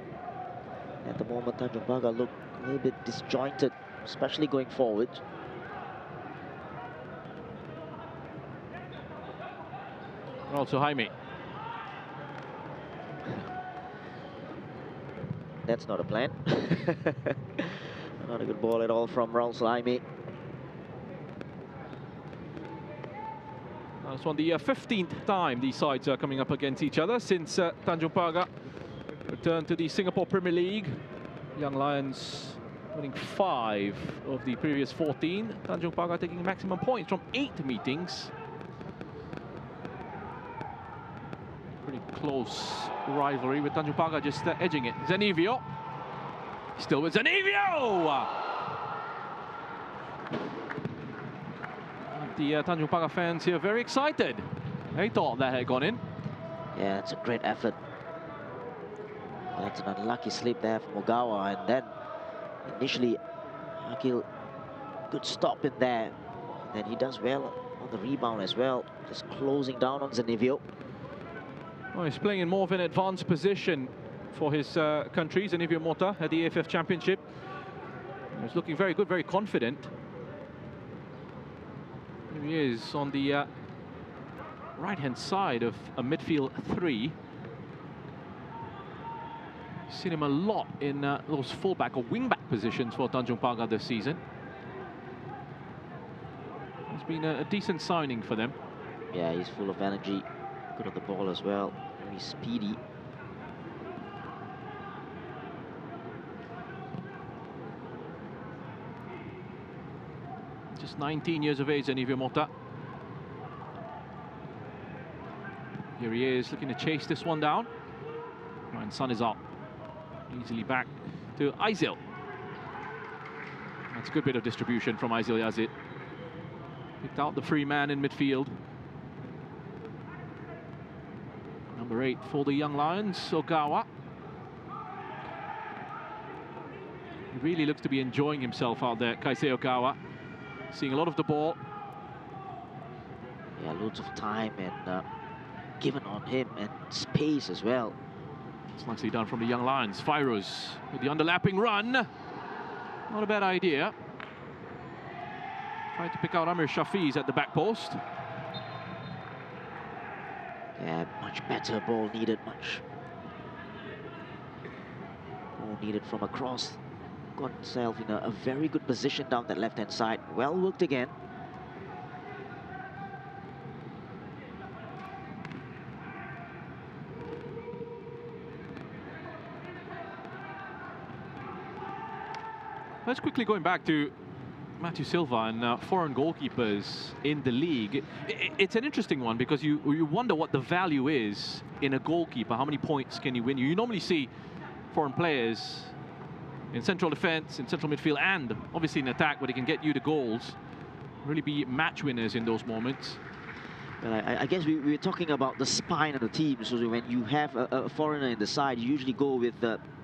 At the moment, Tanjong Pagar look a little bit disjointed, especially going forward. Also Jaime. That's not a plan. Not a good ball at all from Raul Jaime. That's on the 15th time these sides are coming up against each other since Tanjong Pagar returned to the Singapore Premier League. Young Lions winning 5 of the previous 14. Tanjong Pagar taking maximum points from 8 meetings. Pretty close rivalry with Tanjong Pagar just edging it. Zanivio. Still with Zanivio! The Tanjong Pagar fans here very excited. They thought that had gone in. Yeah, it's a great effort. That's an unlucky slip there from Ogawa, and then initially Akil, good stop in there. And then he does well on the rebound as well, just closing down on Zanivio. Well, he's playing in more of an advanced position for his country, Zanivio Mota, at the AFF Championship. He's looking very good, very confident. Here he is on the right-hand side of a midfield three. Seen him a lot in those fullback or wingback positions for Tanjong Pagar this season. It's been a decent signing for them. Yeah, he's full of energy, good on the ball as well, very speedy. Just 19 years of age, Zanivio Mota. Here he is, looking to chase this one down. And Sun is up. Easily back to Aizil. That's a good bit of distribution from Aizil Yazid. Picked out the free man in midfield. Number 8 for the Young Lions, Ogawa. He really looks to be enjoying himself out there, Kaisei Ogawa. Seeing a lot of the ball. Yeah, loads of time and given on him, and space as well. It's nicely done from the Young Lions. Firos with the underlapping run. Not a bad idea. Tried to pick out Amir Shafiz at the back post. Yeah, much better ball needed, much more needed from across. Got himself in a very good position down that left-hand side. Well worked again. Let's quickly going back to Matthew Silva and foreign goalkeepers in the league. It's an interesting one because you wonder what the value is in a goalkeeper. How many points can he win you? You normally see foreign players in central defense, in central midfield, and obviously in attack, where they can get you the goals. Really be match winners in those moments. Well, I guess we're talking about the spine of the team. So when you have a foreigner in the side, you usually go with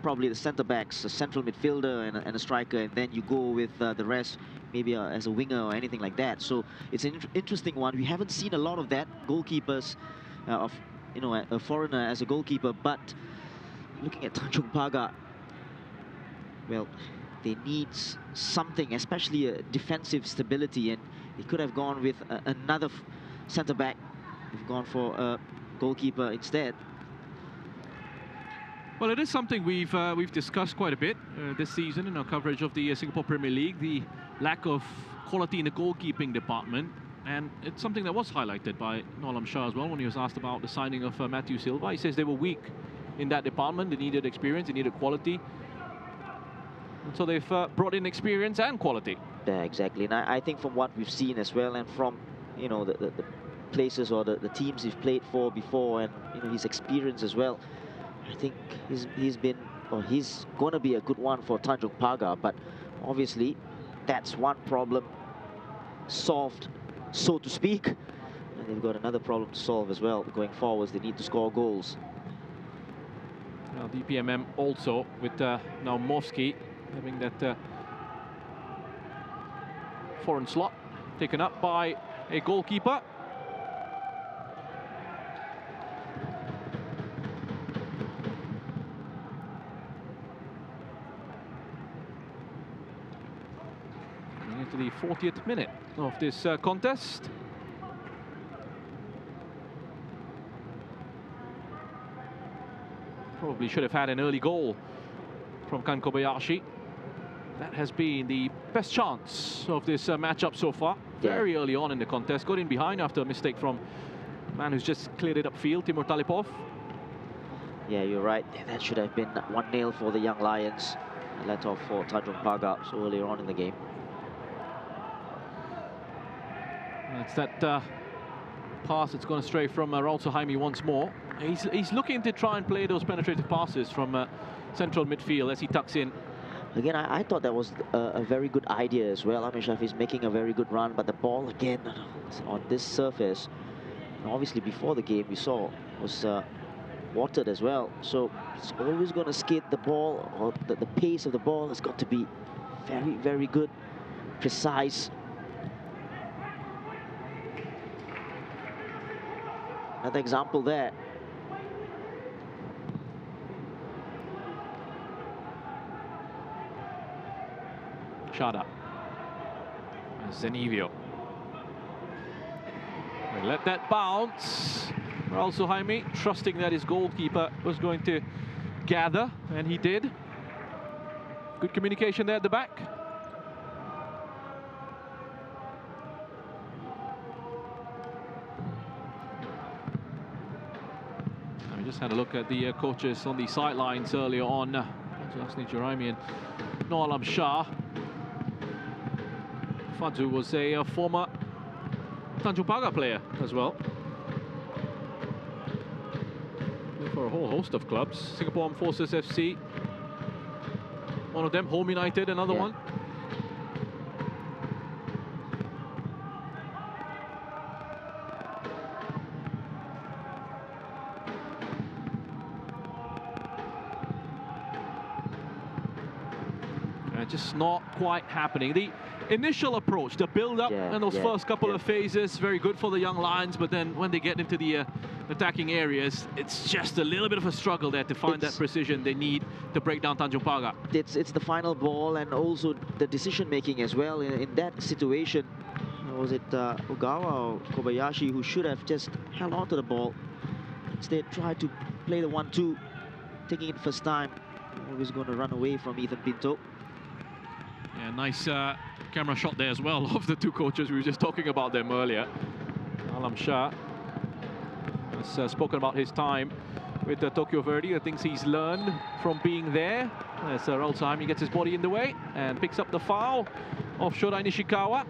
probably the centre-backs, a central midfielder and a striker, and then you go with the rest, maybe as a winger or anything like that. So it's an interesting one. We haven't seen a lot of that, goalkeepers of, you know, a foreigner as a goalkeeper. But looking at Tanjong Pagar, well, they need something, especially a defensive stability, and they could have gone with another centre-back. They've gone for a goalkeeper instead. Well, it is something we've discussed quite a bit this season in our coverage of the Singapore Premier League, the lack of quality in the goalkeeping department. And it's something that was highlighted by Nolam Shah as well when he was asked about the signing of Matthew Silva. He says they were weak in that department. They needed experience, they needed quality. And so they've brought in experience and quality. Yeah, exactly. And I think from what we've seen as well, and from, you know, the places or the teams he's played for before, and, you know, his experience as well, I think he's going to be a good one for Tanjong Pagar. But obviously, that's one problem solved, so to speak. And they've got another problem to solve as well going forwards. They need to score goals. Now DPMM also with now Mofsky having that foreign slot taken up by a goalkeeper. Coming into the 40th minute of this contest. Probably should have had an early goal from Kan Kobayashi. That has been the best chance of this matchup so far. Yeah. Very early on in the contest. Got in behind after a mistake from a man who's just cleared it upfield, Timur Talipov. Yeah, you're right. That should have been 1-0 for the Young Lions. A let off for Tanjong Pagar so earlier on in the game. It's that pass that's gone astray from Raul Suhaimi once more. He's looking to try and play those penetrative passes from central midfield as he tucks in. Again, I thought that was a very good idea as well. Amir Shafi is making a very good run, but the ball again on this surface, and obviously before the game we saw, was watered as well. So it's always going to skate the ball, or the pace of the ball has got to be very, very good, precise. Another example there. Shada. Zenivio. They let that bounce. Also Jaime trusting that his goalkeeper was going to gather, and he did. Good communication there at the back. We just had a look at the coaches on the sidelines earlier on. Jasni Juraimi and Noor Alam Shah. Fadzu was a former Tanjong Pagar player as well. For a whole host of clubs. Singapore Armed Forces FC. One of them, Home United, another one. Just not quite happening. The initial approach, the build-up and those first couple of phases, very good for the young Lions, but then when they get into the attacking areas, it's just a little bit of a struggle there to find that precision they need to break down Tanjong Pagar. It's the final ball and also the decision-making as well. In that situation, was it Ogawa or Kobayashi who should have just held on to the ball? Instead, tried to play the 1-2, taking it first time. Always going to run away from Ethan Pinto. Yeah, nice camera shot there as well of the two coaches. We were just talking about them earlier. Alam Shah has spoken about his time with Tokyo Verdy, the things he's learned from being there. As Raul Saimi gets his body in the way and picks up the foul of Shodai Nishikawa.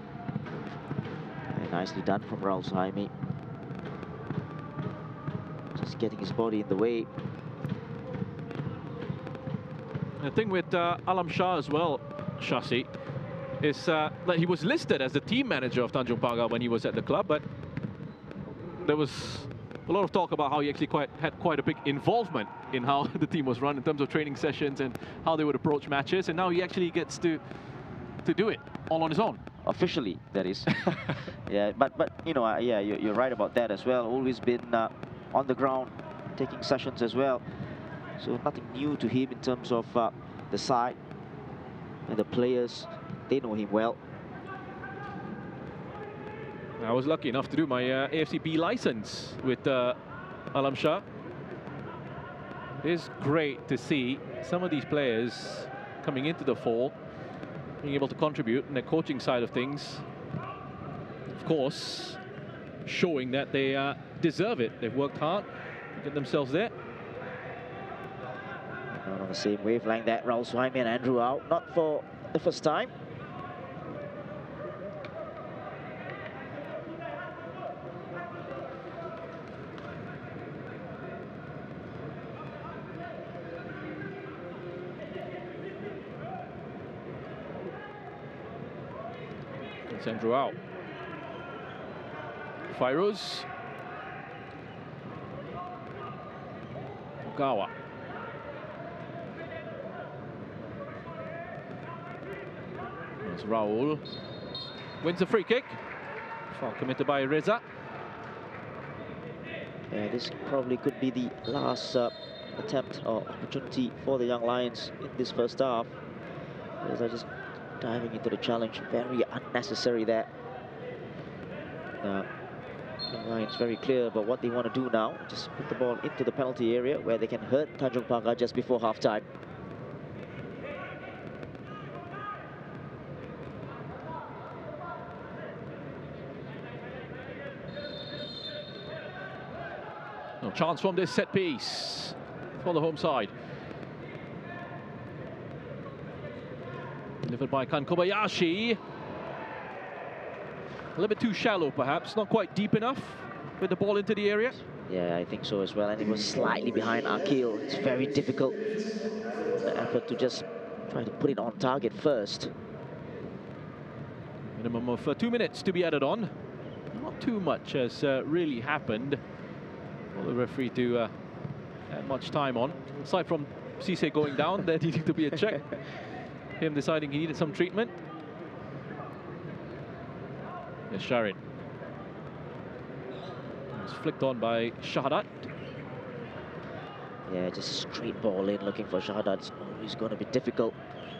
Very nicely done from Raul Saimi. Just getting his body in the way. The thing with Alam Shah as well, Shasi, is that he was listed as the team manager of Tanjong Pagar when he was at the club, but there was a lot of talk about how he actually had quite a big involvement in how the team was run in terms of training sessions and how they would approach matches, and now he actually gets to do it all on his own. Officially, that is. Yeah, but you know, yeah, you're right about that as well. Always been on the ground, taking sessions as well. So nothing new to him in terms of the side and the players. They know him well. I was lucky enough to do my AFCB license with Alam Shah. It is great to see some of these players coming into the fall, being able to contribute in the coaching side of things. Of course, showing that they deserve it. They've worked hard to get themselves there. Not on the same wavelength that Raul Suhaimi and Andrew out, not for the first time. It's Andrew out. Fairuz. Ogawa. There's Raul. Wins the free kick. Foul committed by Reza. Yeah, this probably could be the last attempt or opportunity for the Young Lions in this first half. Reza just diving into the challenge, very unnecessary there. Young Lions very clear about what they want to do now. Just put the ball into the penalty area where they can hurt Tanjong Pagar just before half-time. No chance from this set piece for the home side. Delivered by Kan Kobayashi. A little bit too shallow, perhaps. Not quite deep enough with the ball into the area. Yeah, I think so as well. And it was slightly behind Akil. It's very difficult, the effort to just try to put it on target first. Minimum of 2 minutes to be added on. Not too much has really happened for the referee to had much time on. Aside from Cisse going down, there needing to be a check. Him deciding he needed some treatment. There's Sharin. It's flicked on by Shahadat. Yeah, just a straight ball in, looking for Shahadat. It's always going to be difficult,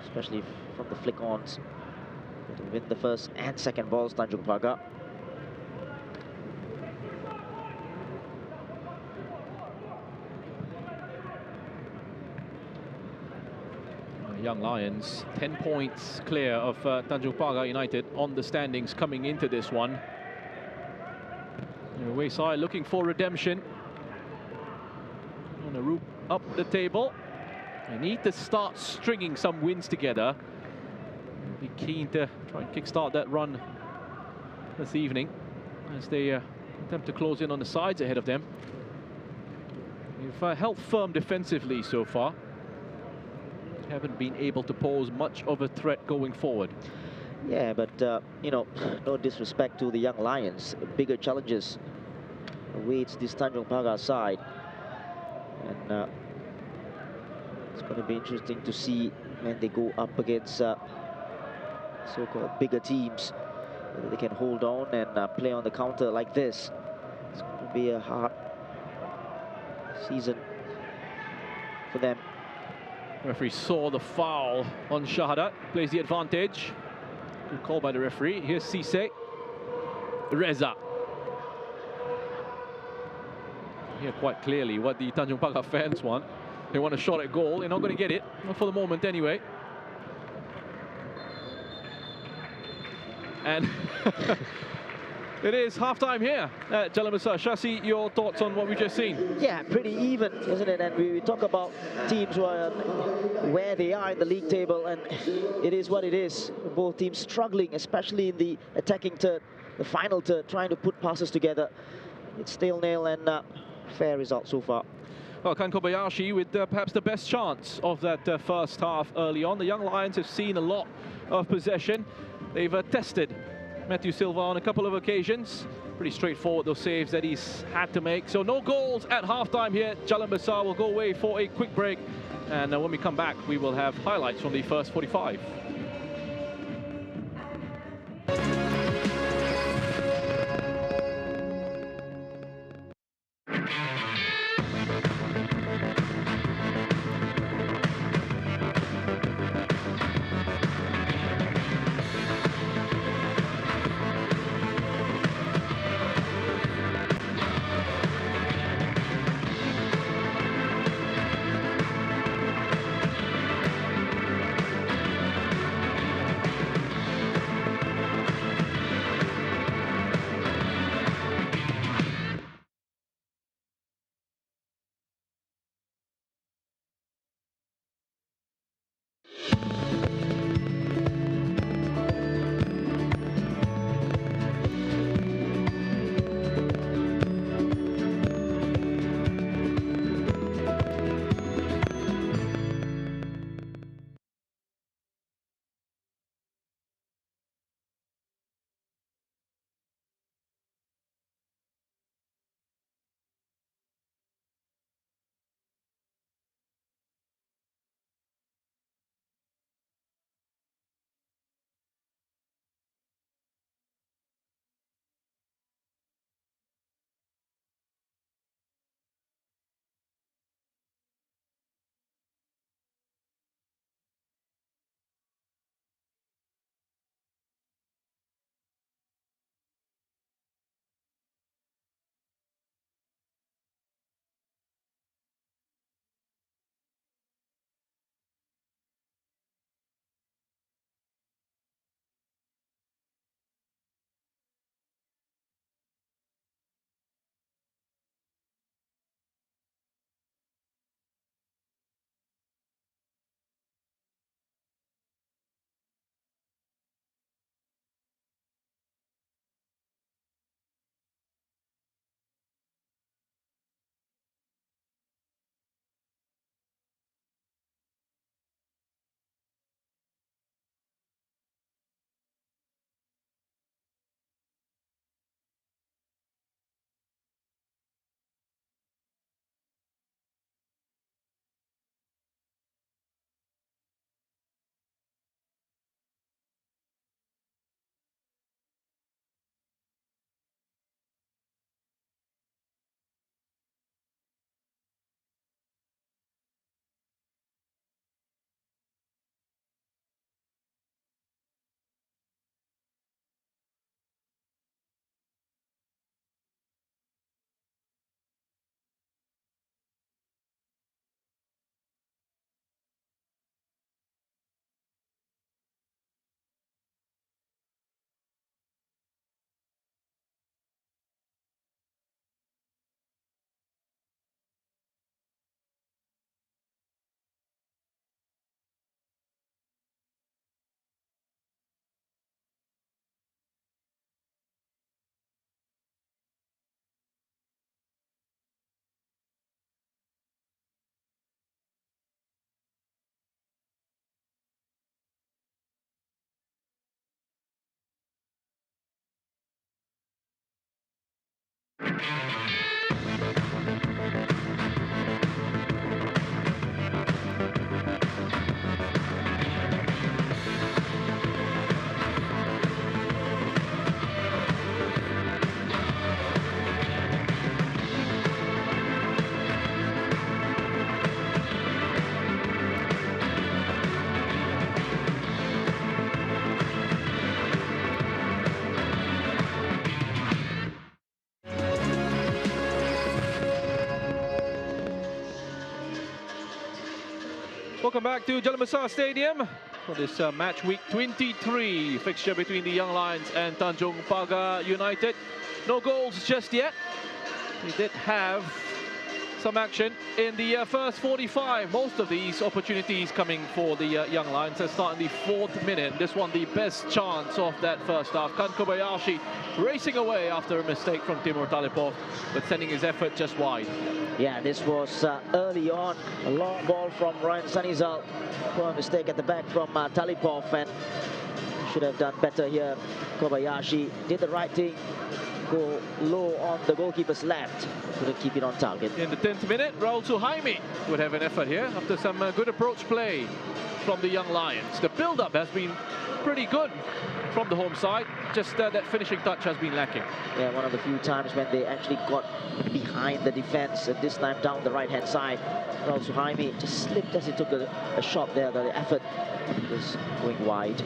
especially from the flick-ons. To win the first and second balls, Tanjong Pagar. Young Lions, 10 points clear of Tanjong Pagar United on the standings coming into this one. Away side looking for redemption. On a route up the table. They need to start stringing some wins together. Be keen to try and kickstart that run this evening as they attempt to close in on the sides ahead of them. They've held firm defensively so far. Haven't been able to pose much of a threat going forward. Yeah, but you know, no disrespect to the Young Lions, bigger challenges awaits this Tanjong Pagar side, and it's going to be interesting to see when they go up against so-called bigger teams, whether they can hold on and play on the counter like this. It's going to be a hard season for them. Referee saw the foul on Shahadat, plays the advantage. Good call by the referee. Here's Cisse. Reza. Here quite clearly what the Tanjong Pagar fans want. They want a shot at goal. They're not going to get it, not for the moment anyway. And it is half-time here at Jalan Besar. Shasi, your thoughts on what we've just seen? Yeah, pretty even, isn't it? And we talk about teams who are where they are in the league table, and it is what it is. Both teams struggling, especially in the attacking third, the final third, trying to put passes together. It's still nil and fair result so far. Well, Kan Kobayashi with perhaps the best chance of that first half early on. The Young Lions have seen a lot of possession. They've tested Matthew Silva on a couple of occasions. Pretty straightforward, those saves that he's had to make. So no goals at halftime here. Jalan Besar will go away for a quick break. And when we come back, we will have highlights from the first 45. Welcome back to Jalan Besar Stadium for this match week 23 fixture between the Young Lions and Tanjong Pagar United. No goals just yet. We did have some action in the first 45. Most of these opportunities coming for the Young Lions. They start in the 4th minute. This one the best chance of that first half. Kan Kobayashi racing away after a mistake from Timur Talipov, but sending his effort just wide. Yeah, this was early on, a long ball from Ryan Sunnyzal for a mistake at the back from Talipov, and should have done better here. Kobayashi did the right thing, go low on the goalkeeper's left, couldn't keep it on target. In the 10th minute, Raul Suhaimi would have an effort here after some good approach play from the Young Lions. The build-up has been pretty good from the home side, just that finishing touch has been lacking. Yeah, one of the few times when they actually got behind the defense, and this time down the right-hand side. Raul Suhaimi just slipped as he took a shot there. The effort was going wide.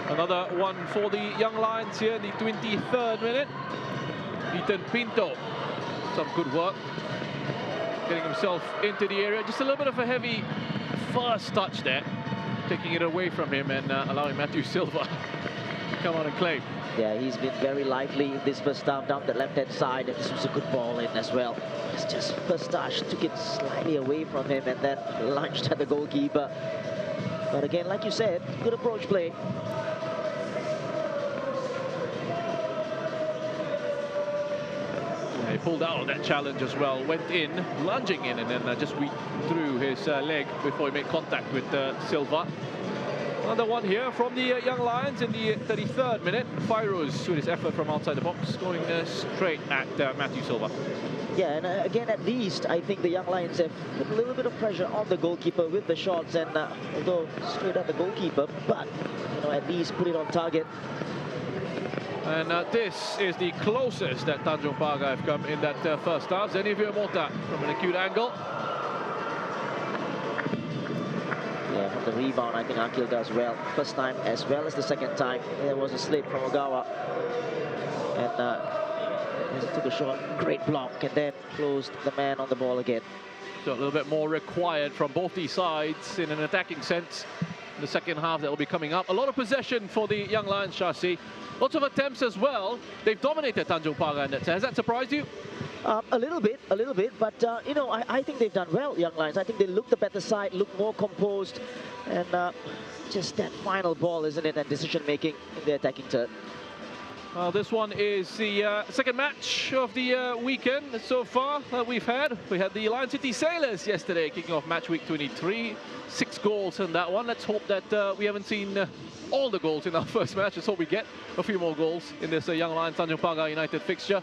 Another one for the Young Lions here in the 23rd minute. Ethan Pinto, some good work, getting himself into the area. Just a little bit of a heavy first touch there, taking it away from him and allowing Matthew Silva come on and claim. Yeah, he's been very lively in this first half down the left-hand side, and this was a good ball in as well. It's just first touch, took it slightly away from him and then launched at the goalkeeper. But again, like you said, good approach play. He pulled out of that challenge as well, went in, lunging in, and then just through his leg before he made contact with Silva. Another one here from the Young Lions in the 33rd minute. Fairuz with his effort from outside the box, going straight at Matthew Silva. Yeah, and again, at least I think the Young Lions have put a little bit of pressure on the goalkeeper with the shots, and although straight at the goalkeeper, but you know, at least put it on target. And this is the closest that Tanjong Pagar have come in that first half. Zenivir Mota from an acute angle. Yeah, from the rebound, I think Akil does well. First time as well as the second time. There was a slip from Ogawa. And he took a shot, great block, and then closed the man on the ball again. So a little bit more required from both these sides in an attacking sense. In the second half that will be coming up. A lot of possession for the Young Lions, Shasi. Lots of attempts as well. They've dominated Tanjong Pagar. Has that surprised you? A little bit, but you know, I think they've done well, Young Lions. I think they look the better side, look more composed, and just that final ball, isn't it, and decision-making in the attacking third. Well, this one is the second match of the weekend so far that we've had. We had the Lion City Sailors yesterday, kicking off match week 23. 6 goals in that one. Let's hope that we haven't seen all the goals in our first match. Let's hope we get a few more goals in this Young Lions Tanjong Pagar United fixture.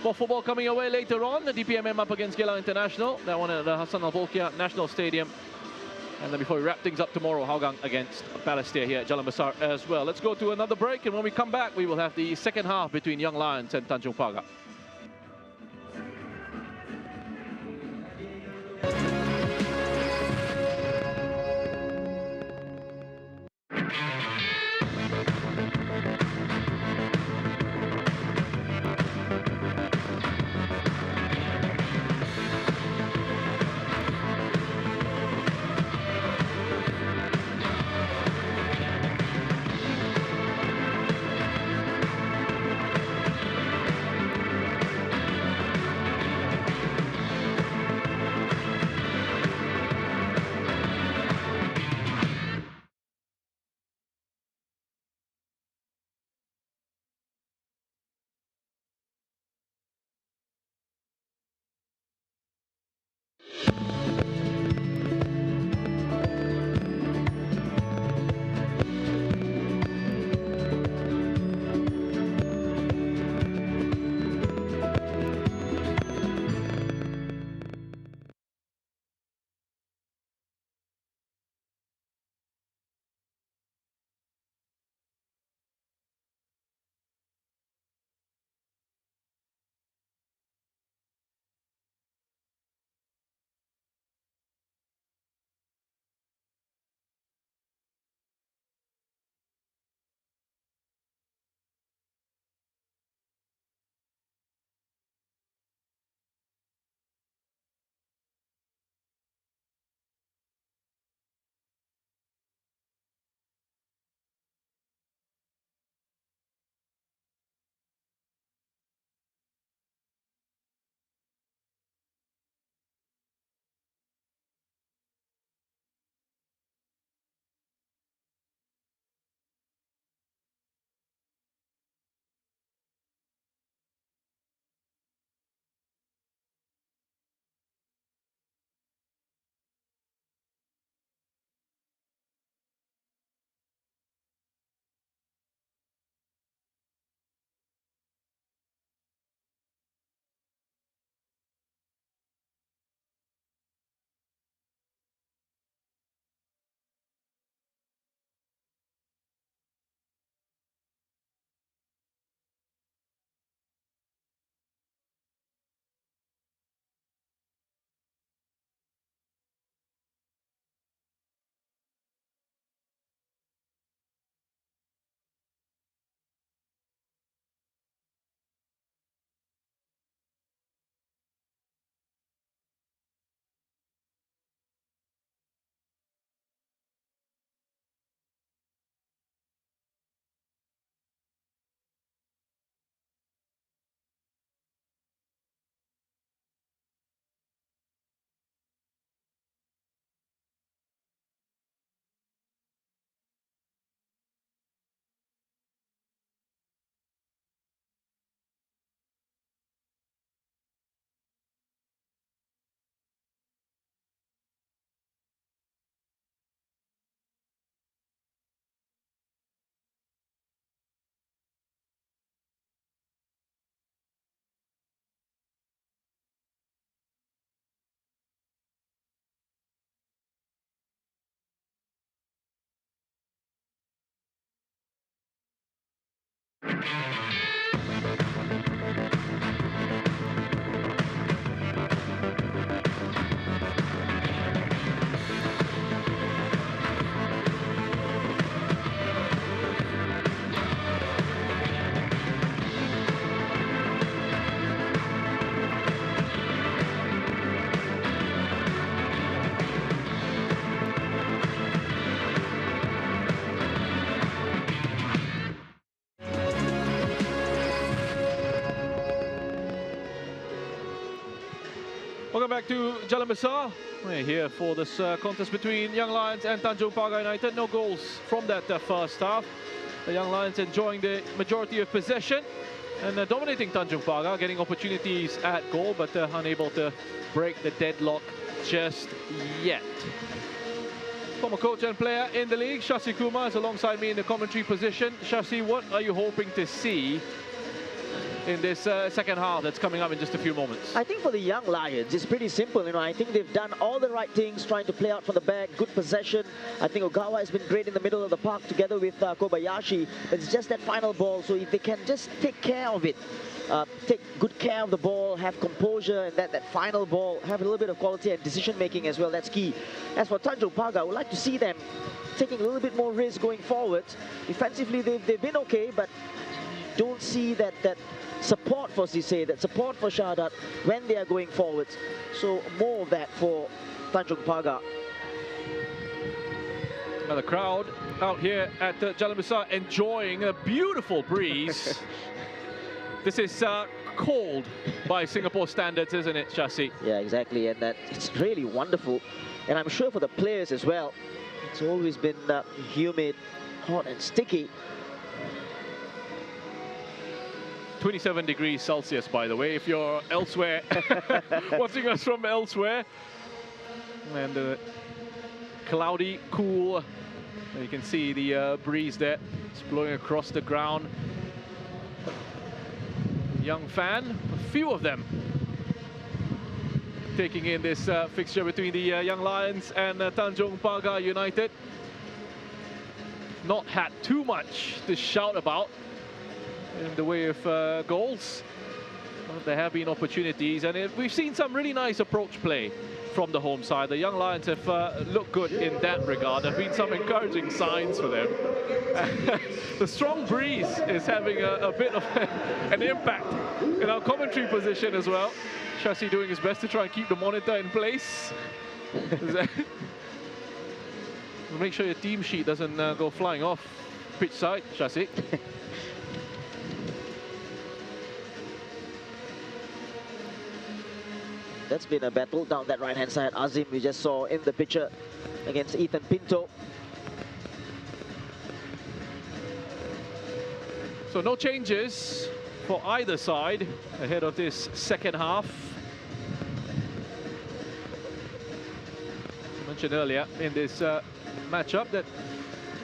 More football coming away later on. The DPMM up against Geylang International. That one at the Hassan Al-Bolkiah National Stadium. And then before we wrap things up tomorrow, Hougang against Balestier here at Jalan Besar as well. Let's go to another break, and when we come back, we will have the second half between Young Lions and Tanjong Pagar. Welcome back to Jalan Besar. We're here for this contest between Young Lions and Tanjong Pagar United. No goals from that first half. The Young Lions enjoying the majority of possession and dominating Tanjong Pagar, getting opportunities at goal, but unable to break the deadlock just yet. Former coach and player in the league, Shashi Kumar, is alongside me in the commentary position. Shashi, what are you hoping to see in this second half that's coming up in just a few moments? I think for the Young Lions, it's pretty simple. You know, I think they've done all the right things, trying to play out from the back, good possession. I think Ogawa has been great in the middle of the park together with Kobayashi. It's just that final ball, so if they can just take care of it, take good care of the ball, have composure, and that final ball, have a little bit of quality and decision making as well, that's key. As for Tanjong Pagar, I would like to see them taking a little bit more risk going forward. Defensively, they've been okay, but don't see that support for Cisse, that support for Shahadat when they are going forward. So more of that for Tanjong Pagar. Now the crowd out here at Jalan Besar enjoying a beautiful breeze. This is cold by Singapore standards, isn't it, Shashi? Yeah, exactly, and it's really wonderful. And I'm sure for the players as well, it's always been humid, hot and sticky. 27 degrees Celsius, by the way, if you're elsewhere, watching us from elsewhere. And cloudy, cool. You can see the breeze there. It's blowing across the ground. Young fan, a few of them taking in this fixture between the Young Lions and Tanjong Pagar United. Not had too much to shout about in the way of goals. There have been opportunities, and we've seen some really nice approach play from the home side. The Young Lions have looked good in that regard. There have been some encouraging signs for them. The strong breeze is having a bit of an impact in our commentary position as well. Shashi doing his best to try and keep the monitor in place. Make sure your team sheet doesn't go flying off pitch side, Shashi. That's been a battle down that right-hand side. Azim, we just saw in the picture against Ethan Pinto. So no changes for either side ahead of this second half. I mentioned earlier in this matchup that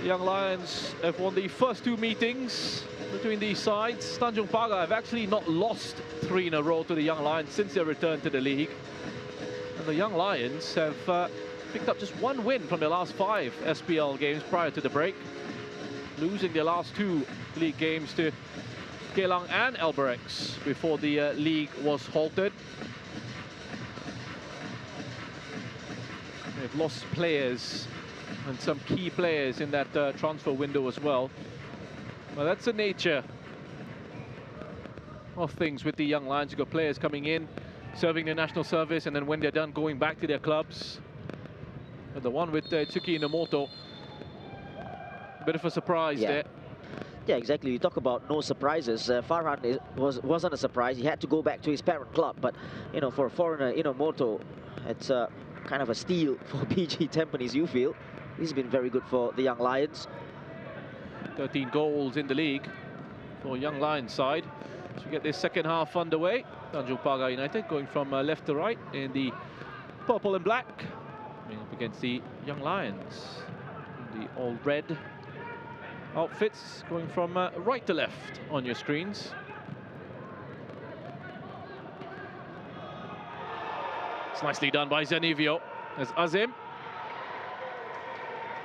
Young Lions have won the first two meetings between these sides. Tanjong Pagar have actually not lost 3 in a row to the Young Lions since their return to the league. And the Young Lions have picked up just 1 win from their last 5 SPL games prior to the break, losing their last 2 league games to Geylang and Albirex before the league was halted. They've lost players and some key players in that transfer window as well. Well, that's the nature of things with the Young Lions. You've got players coming in, serving their national service, and then when they're done, going back to their clubs. But the one with Tsuki Inamoto, a bit of a surprise there. Yeah, exactly. You talk about no surprises. Farhan wasn't a surprise. He had to go back to his parent club. But, you know, for a foreigner, Inamoto, it's kind of a steal for PG Tampines, you feel. He's been very good for the Young Lions. 13 goals in the league for Young Lions side. So we get this second half underway. Tanjong Pagar United going from left to right in the purple and black, coming up against the Young Lions in the all red outfits, going from right to left on your screens. It's nicely done by Zanivio as Azim.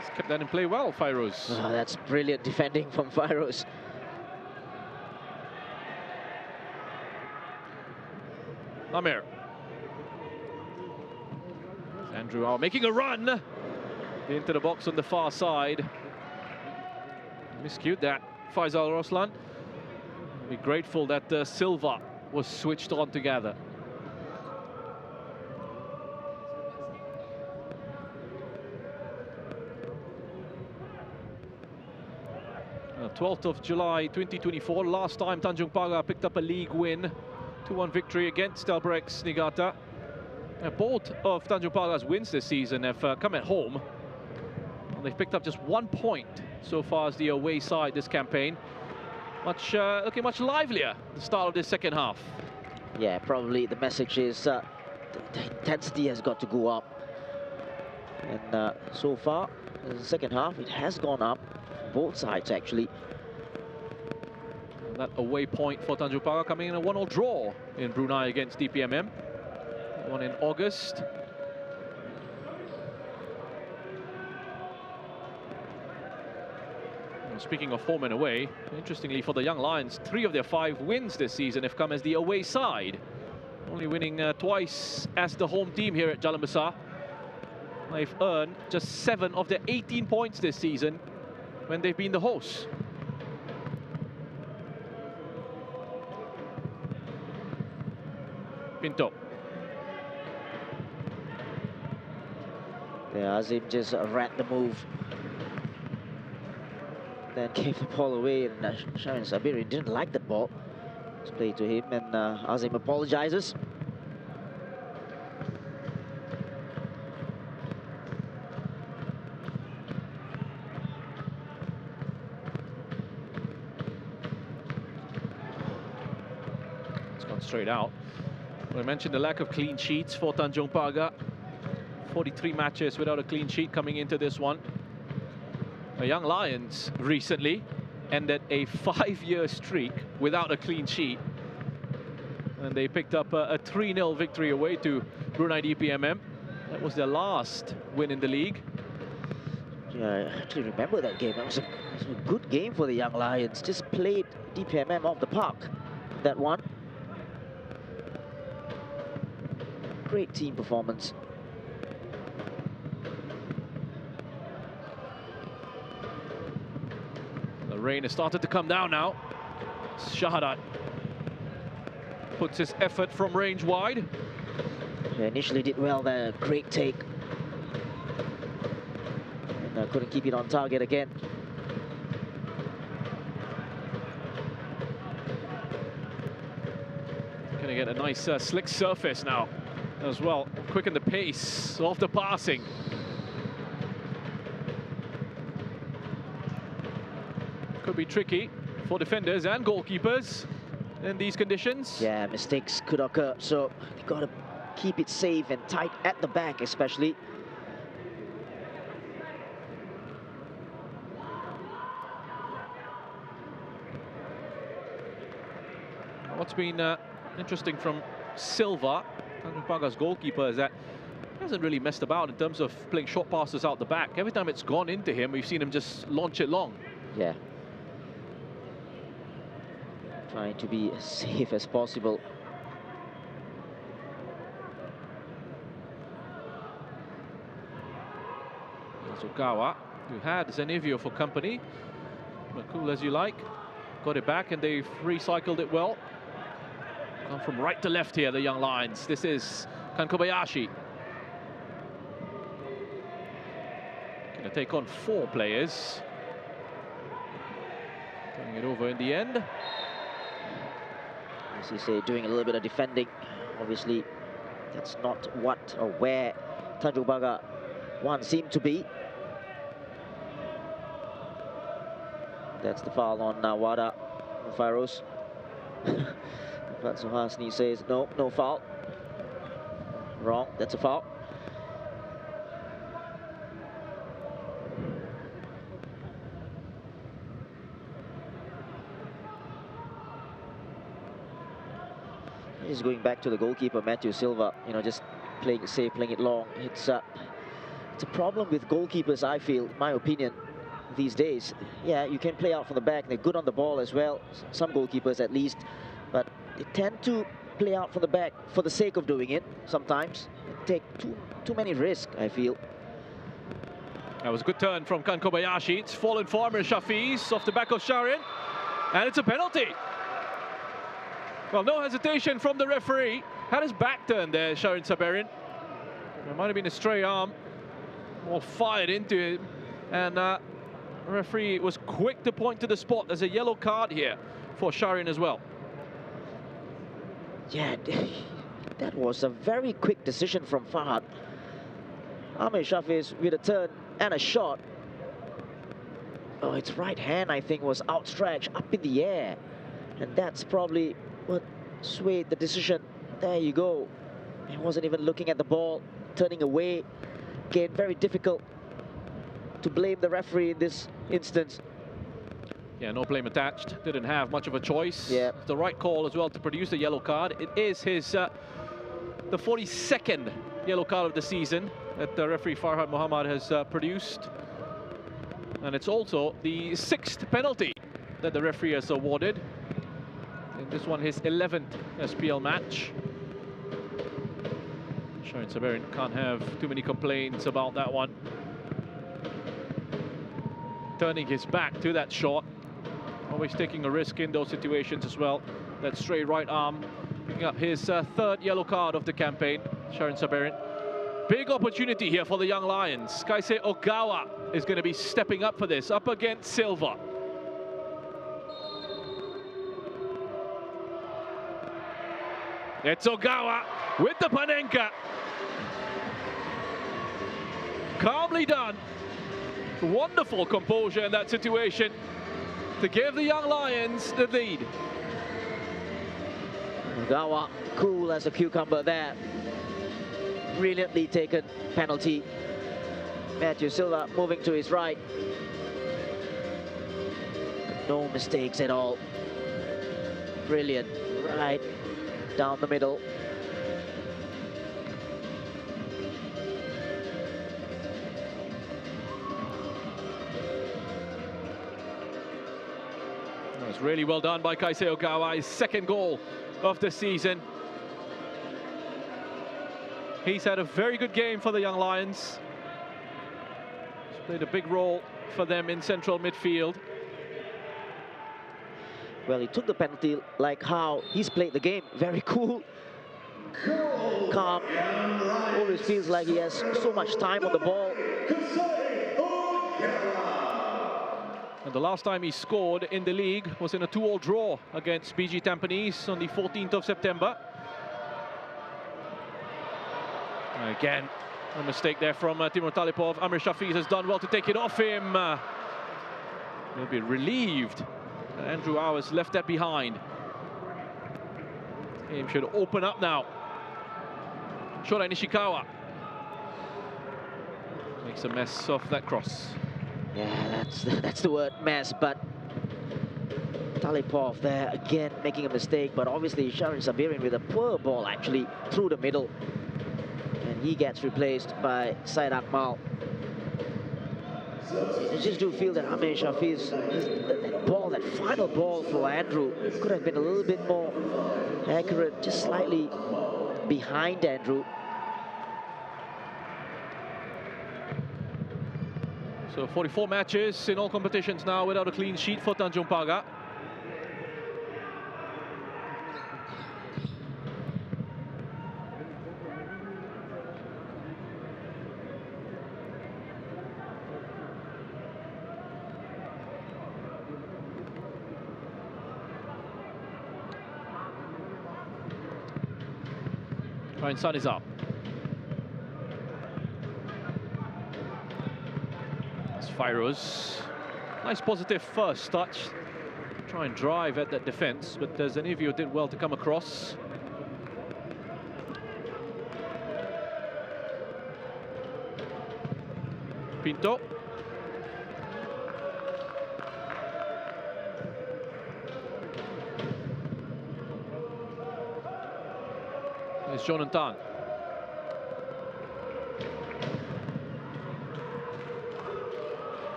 He's kept that in play well, Fairoz. Oh, that's brilliant defending from Fairoz. Amir. Andrew Au making a run into the box on the far side. Miscued that, Faisal Roslan. Be grateful that Silva was switched on together. 12th of July 2024, last time Tanjong Pagar picked up a league win. 2-1 victory against Albrechts Niigata. Both of Tanjong Pagar's wins this season have come at home. They've picked up just 1 point so far as the away side this campaign. Looking much livelier at the start of this second half. Yeah, probably the message is the intensity has got to go up. And so far, in the second half, it has gone up. Both sides, actually. That away point for Tanjong Pagar coming in a 1-1 draw in Brunei against DPMM. One in August. Well, speaking of home and away, interestingly for the Young Lions, 3 of their 5 wins this season have come as the away side. Only winning twice as the home team here at Jalan Besar. They've earned just 7 of their 18 points this season when they've been the hosts. Pinto. Yeah, Azim just ran the move. Then gave the ball away, and Shahin Sabiri didn't like that ball. It's played to him, and Azim apologizes. Straight out. We mentioned the lack of clean sheets for Tanjong Pagar. 43 matches without a clean sheet coming into this one. The Young Lions recently ended a 5-year streak without a clean sheet. And they picked up a 3-0 victory away to Brunei DPMM. That was their last win in the league. Yeah, I actually remember that game. It was a good game for the Young Lions. Just played DPMM off the park, that one. Great team performance. The rain has started to come down now. Shahadat puts his effort from range wide. Yeah, initially did well there, great take. And couldn't keep it on target again. Gonna get a nice slick surface now as well. Quicken the pace of the passing. Could be tricky for defenders and goalkeepers in these conditions. Yeah, mistakes could occur, so you got to keep it safe and tight at the back, especially. What's been interesting from Silva, Tanjong Pagar's goalkeeper, is that he hasn't really messed about in terms of playing short passes out the back. Every time it's gone into him, we've seen him just launch it long. Yeah. Trying to be as safe as possible. Sukawa, who had Zenivio for company, but cool as you like, got it back and they've recycled it well. Come from right to left here, the Young Lions. This is Kan Kobayashi. Going to take on 4 players. Turning it over in the end. As you say, doing a little bit of defending. Obviously, that's not what or where Tanjong Pagar once seemed to be. That's the foul on Wada Fairos. But Suhasini says, no, no foul. Wrong, that's a foul. He's going back to the goalkeeper, Matthew Silva, you know, just playing it safe, playing it long. It's a problem with goalkeepers, I feel, in my opinion, these days. Yeah, you can play out from the back, they're good on the ball as well, some goalkeepers at least, but they tend to play out from the back for the sake of doing it sometimes. Take too many risks, I feel. That was a good turn from Kan Kobayashi. It's fallen for Amir Shafiz off the back of Sharin. And it's a penalty. Well, no hesitation from the referee. Had his back turned there, Sharin Saberin. It might have been a stray arm. All fired into him. And the referee was quick to point to the spot. There's a yellow card here for Sharin as well. Yeah, that was a very quick decision from Fahad. Amir Shafiz with a turn and a shot. Oh, its right hand, I think, was outstretched up in the air. And that's probably what swayed the decision. There you go. He wasn't even looking at the ball, turning away. Again, very difficult to blame the referee in this instance. Yeah, no blame attached. Didn't have much of a choice. Yeah. It's the right call as well to produce the yellow card. It is his the 42nd yellow card of the season that the referee Farhad Muhammad has produced. And it's also the 6th penalty that the referee has awarded. In this one, his 11th SPL match. Sharin Saberin can't have too many complaints about that one. Turning his back to that shot. Always taking a risk in those situations as well. That straight right arm, picking up his 3rd yellow card of the campaign, Sharin Saberin. Big opportunity here for the Young Lions. Kaisei Ogawa is going to be stepping up for this, up against Silva. It's Ogawa with the Panenka. Calmly done. Wonderful composure in that situation to give the Young Lions the lead. Ogawa, cool as a cucumber there. Brilliantly taken penalty. Matthew Silva moving to his right. No mistakes at all. Brilliant. Right down the middle. That was really well done by Kaisei Ogawa, his 2nd goal of the season. He's had a very good game for the Young Lions. He's played a big role for them in central midfield. Well, he took the penalty like how he's played the game. Very cool, calm. Always feels like he has so much time on the ball. And the last time he scored in the league was in a 2-2 draw against BG Tampines on the 14th of September. Again, a mistake there from Timur Talipov. Amir Shafiz has done well to take it off him. He'll be relieved. Andrew Hours left that behind. Game should open up now. Shorai Nishikawa makes a mess of that cross. Yeah, that's the word, mess. But Talipov there again making a mistake. But obviously Sharin Saberin with a poor ball actually through the middle. And he gets replaced by Syed Akmal. I just do feel that Amir Shafiz, that final ball for Andrew could have been a little bit more accurate, just slightly behind Andrew. So 44 matches in all competitions now without a clean sheet for Tanjong Pagar. Ryan Sun is up. It's Fairouz. Nice positive first touch. Try and drive at that defense, but Zanivio did well to come across. Pinto. It's Jonathan.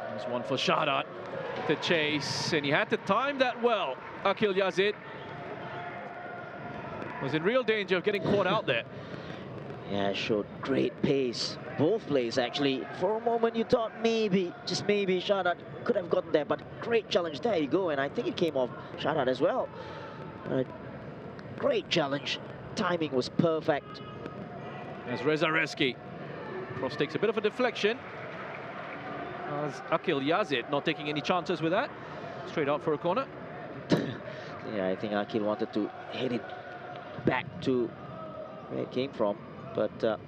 There's one for Shadat to chase, and he had to time that well, Akil Yazid. Was in real danger of getting caught out there. Yeah, showed great pace. Both plays actually. For a moment you thought maybe, just maybe, Shahdat could have gotten there, but great challenge. There you go, and I think it came off Shahdat as well. Great challenge. Timing was perfect. As Reza Reski. Cross takes a bit of a deflection. As Akil Yazid not taking any chances with that. Straight out for a corner. Yeah, I think Akil wanted to hit it back to where it came from, but couldn't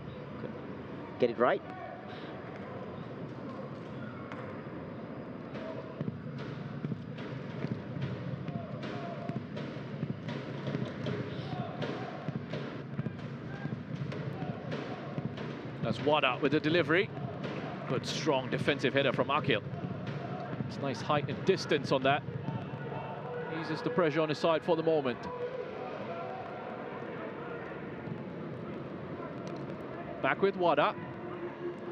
get it right. That's Wada with the delivery. Good strong defensive header from Akil. It's nice height and distance on that. Eases the pressure on his side for the moment. Back with Wada.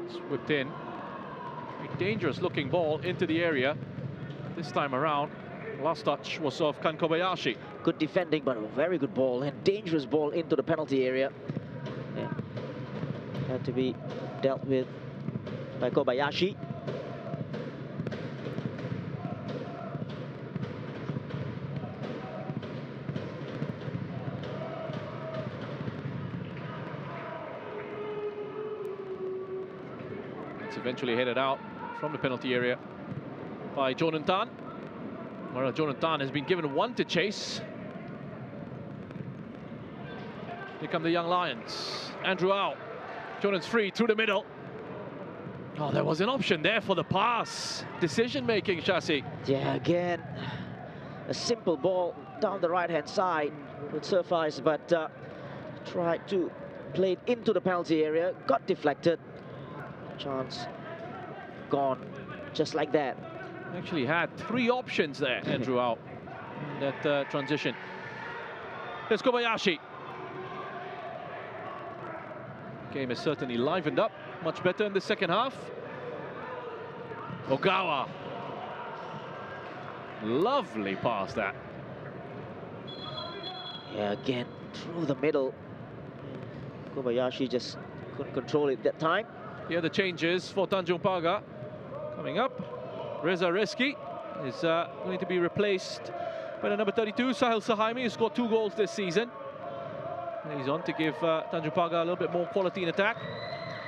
It's whipped in. A dangerous looking ball into the area. This time around, last touch was of Kan Kobayashi. Good defending, but a very good ball and dangerous ball into the penalty area. Yeah. Had to be dealt with by Kobayashi. It's eventually headed out from the penalty area by Jonan Tan. Well, Jonan Tan has been given one to chase. Here come the young Lions. Andrew out. Jonan's free through the middle. Oh, there was an option there for the pass. Decision-making, Shasi. Yeah, again, a simple ball down the right-hand side would suffice, but tried to play it into the penalty area, got deflected. Chance gone, just like that. Actually had three options there, Andrew out in that transition. There's Kobayashi. Game has certainly livened up, much better in the second half. Ogawa. Lovely pass that. Yeah, again, through the middle. Kobayashi just couldn't control it that time. Here the changes for Tanjong Pagar. Coming up, Reza Reski is going to be replaced by the number 32, Sahil Sahaimi, who scored 2 goals this season. And he's on to give Tanjong Pagar a little bit more quality in attack.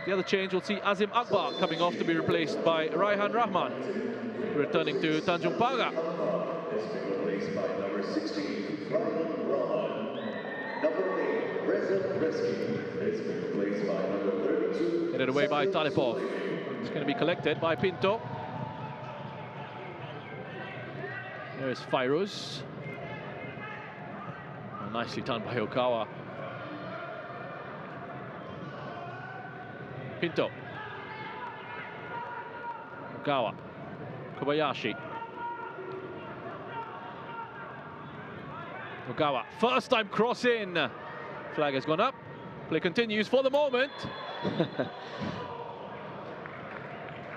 The other change, we'll see Azim Akbar coming off to be replaced by Raihan Rahman, returning to Tanjong Pagar. Has been replaced by number 16, Raihan Rahman. Number 8, Reza Reski has been replaced by number 32. Headed away by Talipov. It's going to be collected by Pinto. There's Fairuz. Oh, nicely done by Okawa. Pinto. Okawa. Kobayashi. Okawa. First time cross in. Flag has gone up. Play continues for the moment.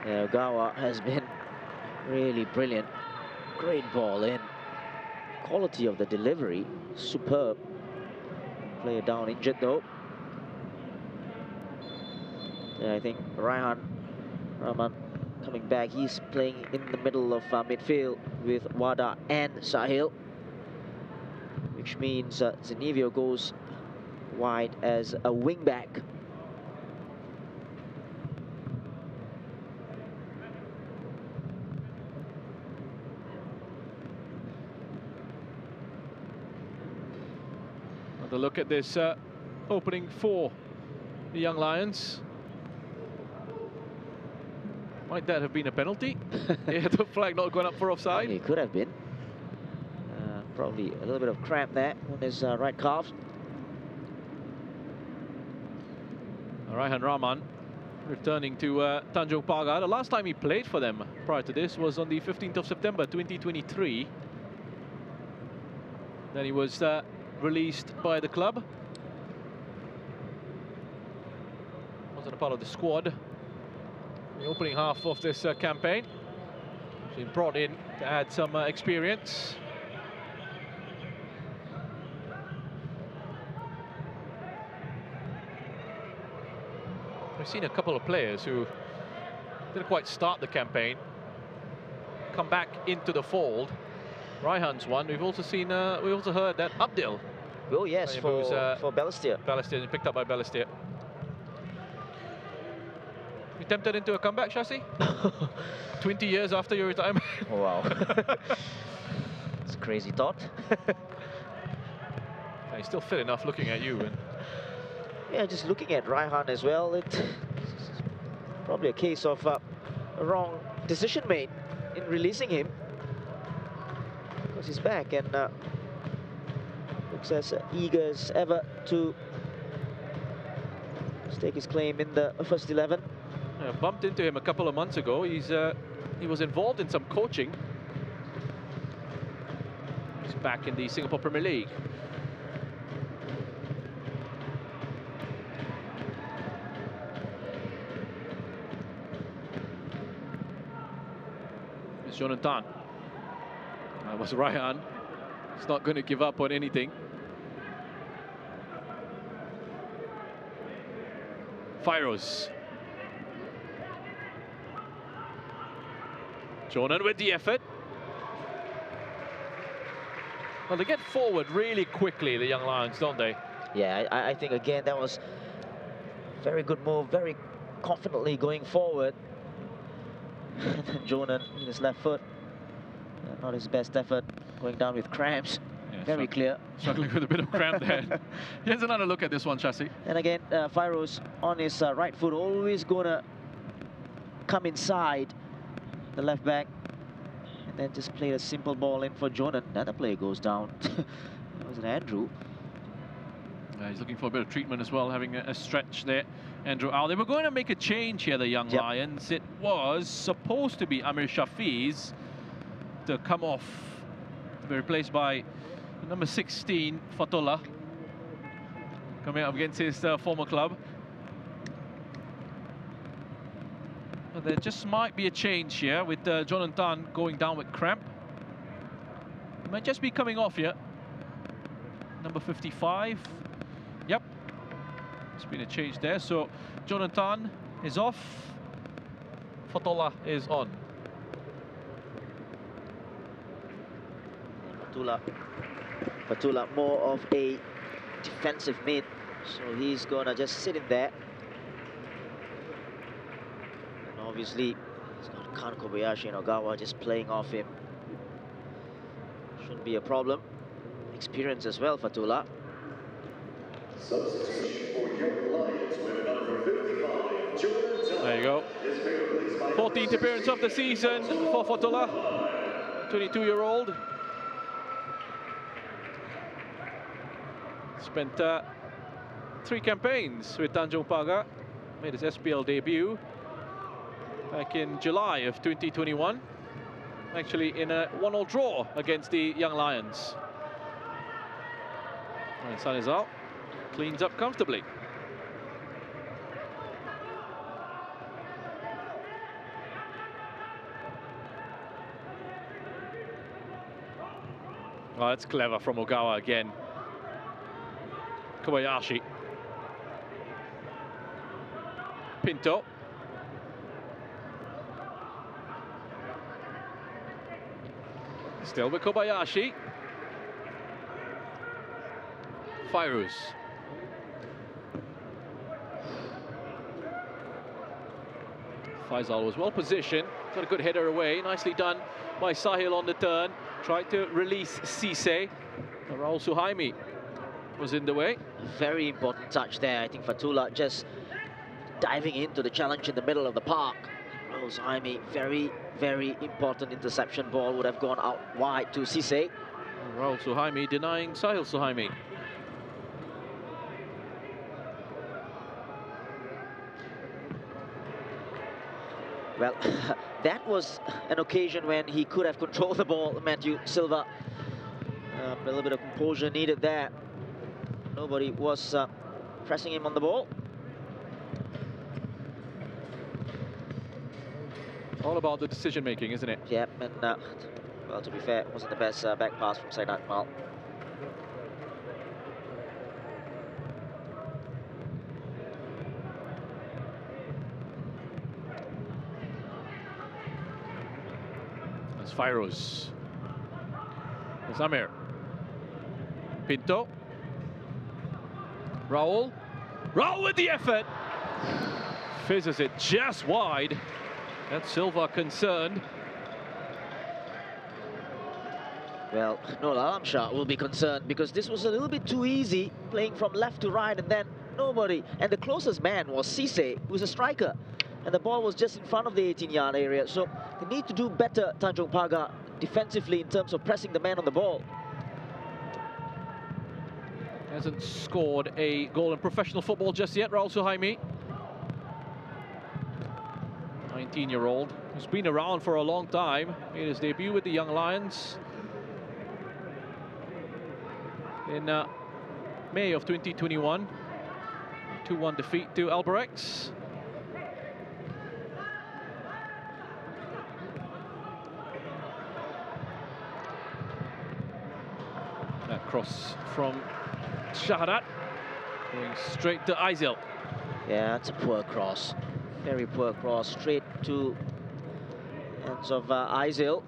Yeah, Ogawa has been really brilliant. Great ball in. Quality of the delivery, superb. Player down injured though. Yeah, I think Raihan Rahman coming back. He's playing in the middle of midfield with Wada and Sahil, which means Zenivio goes wide as a wing back. Another look at this opening for the Young Lions. Might that have been a penalty? Yeah, the flag not going up for offside. It could have been. Probably a little bit of cramp there on his right calf. Raihan Rahman returning to Tanjong Pagar. The last time he played for them prior to this was on the 15th of September 2023. Then he was released by the club. Wasn't a part of the squad. The opening half of this campaign. He's been brought in to add some experience. We've seen a couple of players who didn't quite start the campaign come back into the fold. Raihan's one. We've also seen, we also heard that Abdil. Oh yes, for Balestier. Balestier, picked up by Balestier. You tempted into a comeback, Shasi? 20 years after your retirement. Oh, wow. It's a crazy thought. He's still fit enough looking at you. And yeah, just looking at Raihan as well, it's probably a case of a wrong decision made in releasing him. Because he's back and looks as eager as ever to stake his claim in the first 11. I bumped into him a couple of months ago. He was involved in some coaching. He's back in the Singapore Premier League. It's Jonathan. That was Raihan. He's not going to give up on anything. Firos. Jonan with the effort. Well, they get forward really quickly, the young Lions, don't they? Yeah, I think again that was very good move, very confidently going forward. And then Jonan in his left foot, not his best effort, going down with cramps. Yeah, very clear. Struggling with a bit of cramp there. Here's another look at this one, Chassis. And again, Firos on his right foot, always gonna come inside the left back and then just play a simple ball in for Jonan. Another player goes down. That was an Andrew. He's looking for a bit of treatment as well, having a stretch there. Andrew Al. They were going to make a change here, the young Lions. It was supposed to be Amir Shafiz to come off, to be replaced by number 16, Fatullah, coming up against his former club. But there just might be a change here with Jonathan going down with cramp. He might just be coming off here. Number 55. Yep. There's been a change there. So Jonathan is off. Fatullah is on. Fatullah more of a defensive mid. So he's gonna just sit in there. Obviously, he's got Khan Kobayashi and Ogawa just playing off him. Shouldn't be a problem. Experience as well, Fatullah. There you go. 14th appearance of the season for Fatullah, 22-year-old. Spent 3 campaigns with Tanjong Pagar. Made his SPL debut back in July of 2021, actually in a 1-1 draw against the Young Lions. And Sanizal cleans up comfortably. Oh, that's clever from Ogawa again. Kobayashi. Pinto. Still with Kobayashi. Fairuz. Faisal was well positioned. Got a good header away. Nicely done by Sahil on the turn. Tried to release Cisse. Raul Suhaimi was in the way. Very important touch there. I think Fatullah just diving into the challenge in the middle of the park. Raul Suhaimi, very, very important interception ball, would have gone out wide to Cisse. Raul Suhaimi denying Sahil Suhaimi. Well, that was an occasion when he could have controlled the ball, Matthew Silva. A little bit of composure needed there. Nobody was pressing him on the ball. All about the decision making, isn't it? Yep, and well, to be fair, it wasn't the best back pass from Saidat Mal. It's Fairouz. Zamir. Pinto. Raul. Raul with the effort. Fizzes it just wide. That's Silva concerned. Well, Noel Alamshah will be concerned because this was a little bit too easy, playing from left to right and then nobody. And the closest man was Cisse, who's a striker. And the ball was just in front of the 18-yard area. So they need to do better, Tanjong Pagar, defensively in terms of pressing the man on the ball. Hasn't scored a goal in professional football just yet, Raul Suhaimi. 19-year-old, who's been around for a long time. Made his debut with the Young Lions in May of 2021. 2-1 defeat to Albirex. That cross from Shahadat, going straight to Aizil. Yeah, it's a poor cross. Very poor cross, straight to hands of Aizil.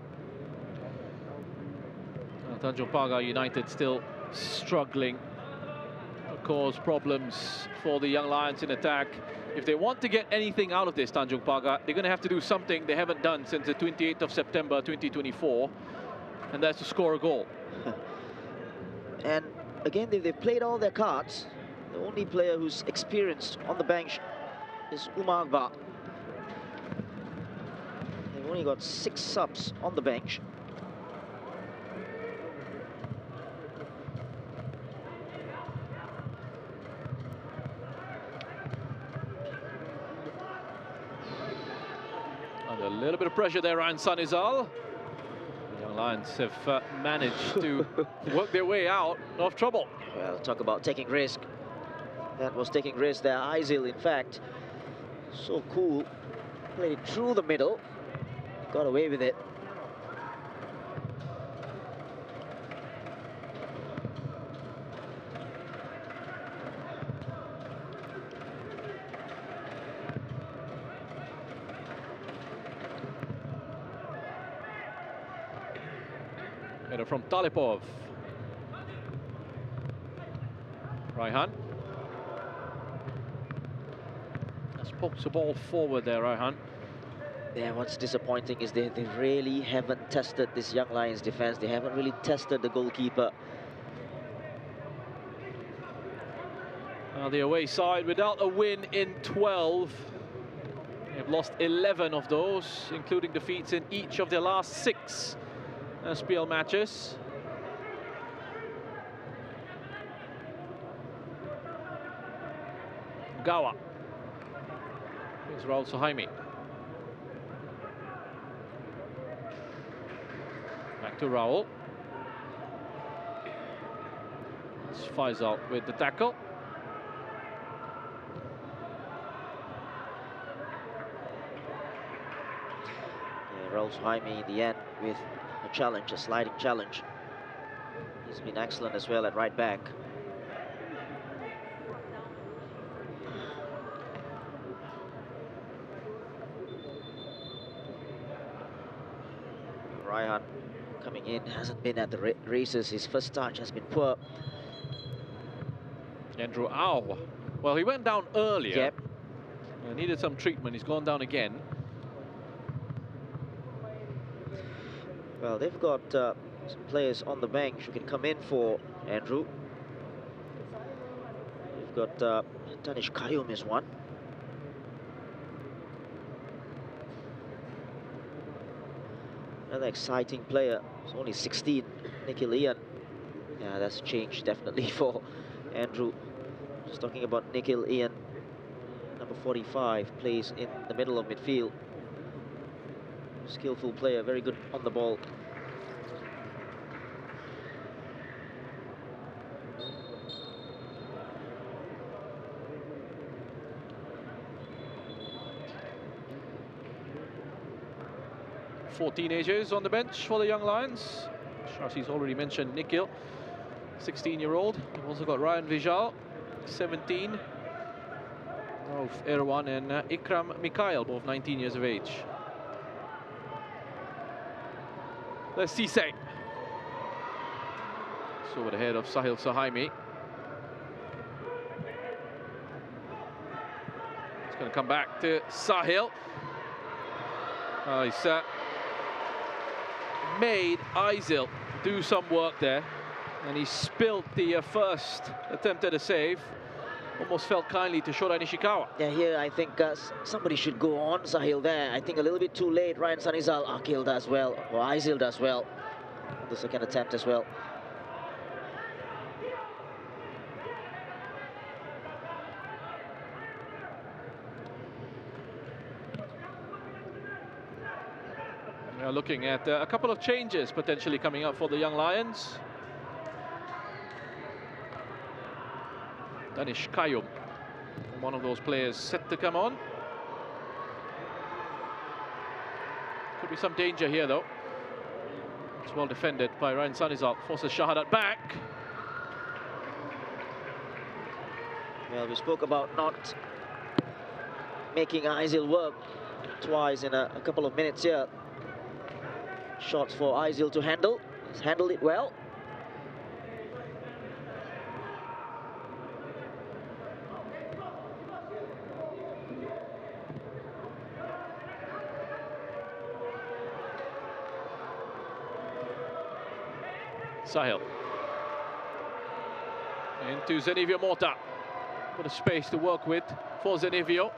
Tanjong Pagar United still struggling to cause problems for the Young Lions in attack. If they want to get anything out of this, Tanjong Pagar, they're going to have to do something they haven't done since the 28th of September 2024, and that's to score a goal. And again, they've played all their cards. The only player who's experienced on the bench is Umar Akbar. They've only got 6 subs on the bench. Under a little bit of pressure there, Ryan Sanizal. The Young Lions have managed to work their way out of trouble. Well, talk about taking risk. That was taking risk there. Aizil, in fact, so cool. Played it through the middle. Got away with it. Header from Talipov. Raihan. Just pokes the ball forward there, Raihan. Yeah, what's disappointing is they really haven't tested this Young Lions defense. They haven't really tested the goalkeeper. The away side without a win in 12. They've lost 11 of those, including defeats in each of their last 6 SPL matches. Gawa. Here's Raul Suhaimi. Back to Raul. It's Faisal with the tackle. Yeah, Raul Suhaimi in the end with a challenge, a sliding challenge. He's been excellent as well at right back. Raihan coming in, hasn't been at the races. His first touch has been poor. Andrew Au. Well, he went down earlier. Yep. Needed some treatment. He's gone down again. Well, they've got some players on the bench who can come in for Andrew. We've got Danish Kayum is one. Another exciting player, he's only 16, Nikhil Ian. Yeah, that's a change definitely for Andrew. Just talking about Nikhil Ian, number 45, plays in the middle of midfield. Skillful player, very good on the ball. Four teenagers on the bench for the Young Lions. Sharsi's already mentioned Nikhil, 16-year-old. We've also got Ryan Vijal, 17. Rauf Erwan and Ikram Mikhail, both 19 years of age. Let's see, say. So over the head of Sahil Suhaimi. It's going to come back to Sahil. He's made Aisil do some work there, and he spilled the first attempt at a save. Almost felt kindly to Shorai Nishikawa. Yeah, here I think somebody should go on Sahil there. I think a little bit too late. Ryan Sanizal, Akil does well, or Aisil does well on the second attempt as well. We are looking at a couple of changes potentially coming up for the Young Lions. Danish Kayum, one of those players set to come on. Could be some danger here though. It's well defended by Ryan Sanizal, forces Shahadat back. Well, we spoke about not making Aisil work twice in a couple of minutes here. Shots for Aisil to handle. He's handled it well. Sahil into Zenivio Mota. Bit of space to work with for Zenivio.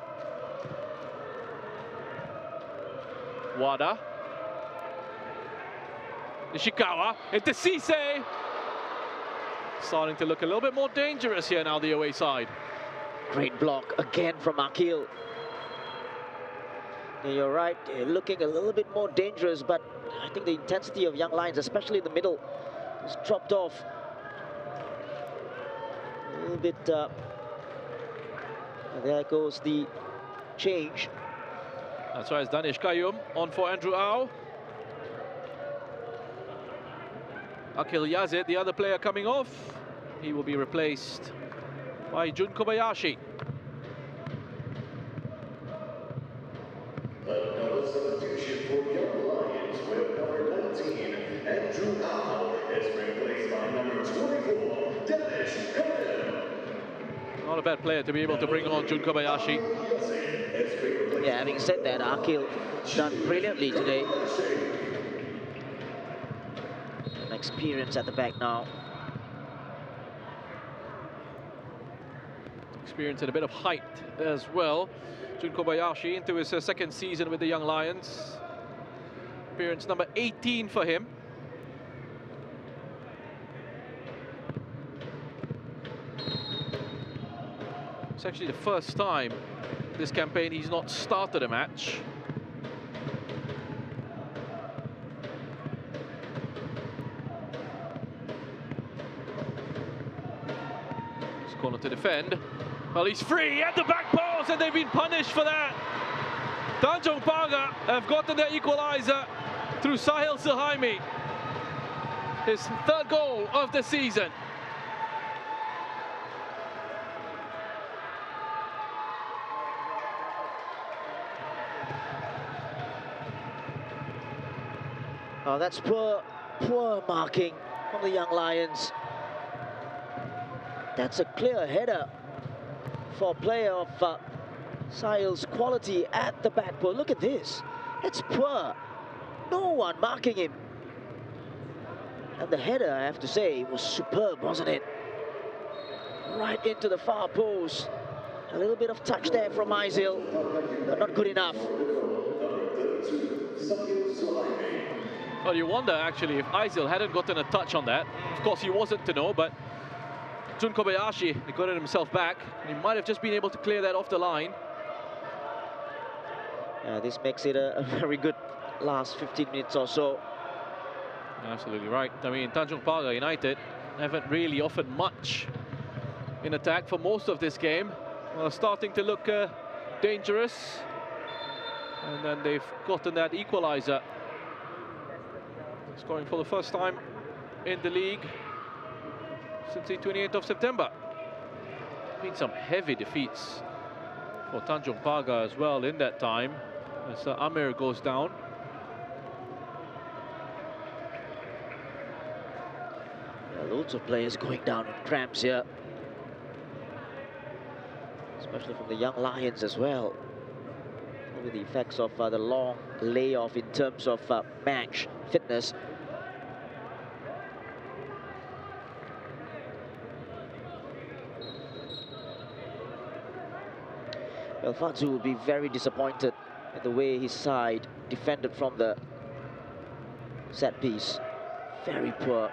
Wada. Nishikawa into Cisse. Starting to look a little bit more dangerous here now, the away side. Great block again from Akil. Yeah, you're right, looking a little bit more dangerous, but I think the intensity of Young Lions, especially in the middle, has dropped off a little bit. There goes the change. That's right, it's Danish Kayum on for Andrew Au. Akil Yazid, the other player coming off. He will be replaced by Jun Kobayashi. Another substitution for Young Lions with number 19, Andrew Au is replaced by number 24, Danish Kayum. Not a bad player to be able to bring on Jun Kobayashi. Yeah, having said that, Akil done brilliantly today. An experience at the back now. Experience and a bit of height as well. Jun Kobayashi into his second season with the Young Lions. Appearance number 18 for him. It's actually the first time this campaign he's not started a match. He's calling to defend. Well, he's free at the back post, and they've been punished for that. Tanjong Pagar have gotten their equalizer through Sahil Suhaimi. His third goal of the season. Oh, that's poor marking from the Young Lions. That's a clear header for a player of Sahil's quality at the back post. Look at this. It's poor. No one marking him. And the header, I have to say, was superb, wasn't it? Right into the far post. A little bit of touch there from Aisil, but not good enough. Well, you wonder actually if Aisil hadn't gotten a touch on that. Of course, he wasn't to know, but Jun Kobayashi, he got himself back. He might have just been able to clear that off the line. This makes it a very good last 15 minutes or so. Absolutely right. I mean, Tanjong Pagar United haven't really offered much in attack for most of this game. Starting to look dangerous. And then they've gotten that equalizer. Scoring for the first time in the league since the 28th of September. Been some heavy defeats for Tanjong Pagar as well in that time, as Amir goes down. Loads of players going down in cramps here, especially from the young Lions as well. With the effects of the long layoff in terms of match fitness. Well, Fazul will be very disappointed in the way his side defended from the set piece. Very poor.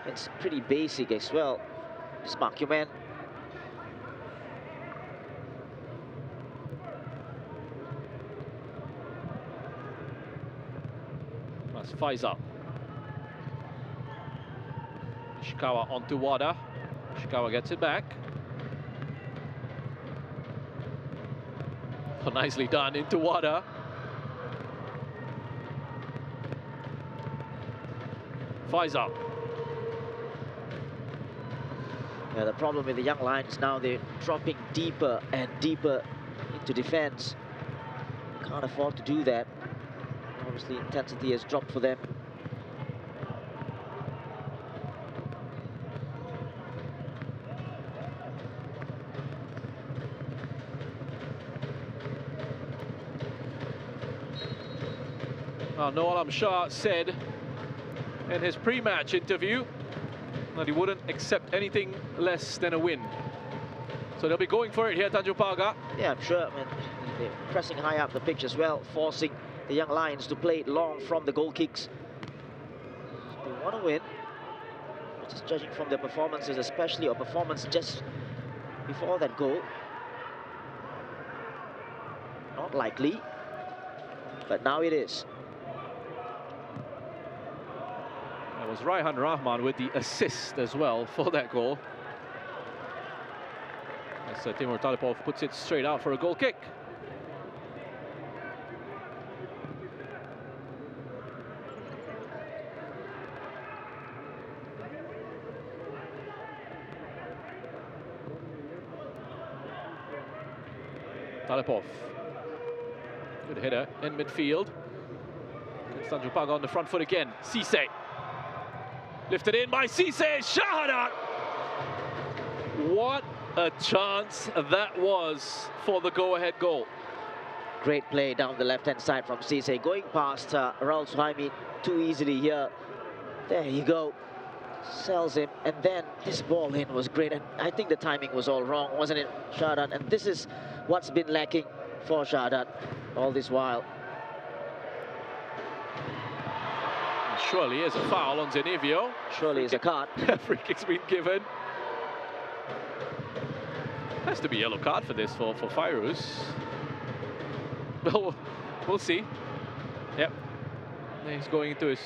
It's pretty basic as well. Just mark your man. That's Faisal. Ishikawa onto Wada. Ishikawa gets it back. Oh, nicely done into Wada. Faisal. Yeah, the problem with the young Lions now, they're dropping deeper and deeper into defense. Can't afford to do that. Obviously, intensity has dropped for them. Well, Noel Alam Shah said in his pre-match interview that he wouldn't accept anything less than a win. So they'll be going for it here, Tanjong Pagar. Yeah, I'm sure. I mean, they're pressing high up the pitch as well, forcing the young Lions to play it long from the goal kicks. They want to win. Just judging from their performances, especially a performance just before that goal. Not likely, but now it is. That was Raihan Rahman with the assist as well for that goal. As Timur Talipov puts it straight out for a goal kick. Talipov. Good header in midfield. Tanjong Pagar on the front foot again. Cisse. Lifted in by Cisse. Shahadat. What a chance that was for the go-ahead goal. Great play down the left-hand side from Cisse, going past Raul Suhaimi too easily here. There you go. Sells him, and then this ball in was great, and I think the timing was all wrong, wasn't it, Shahadat? And this is what's been lacking for Shahadat all this while. Surely is a foul on Zenivio. Surely is a card. Free kick's been given. Has to be a yellow card for this for Fairuz. Well, we'll see. Yep. He's going into his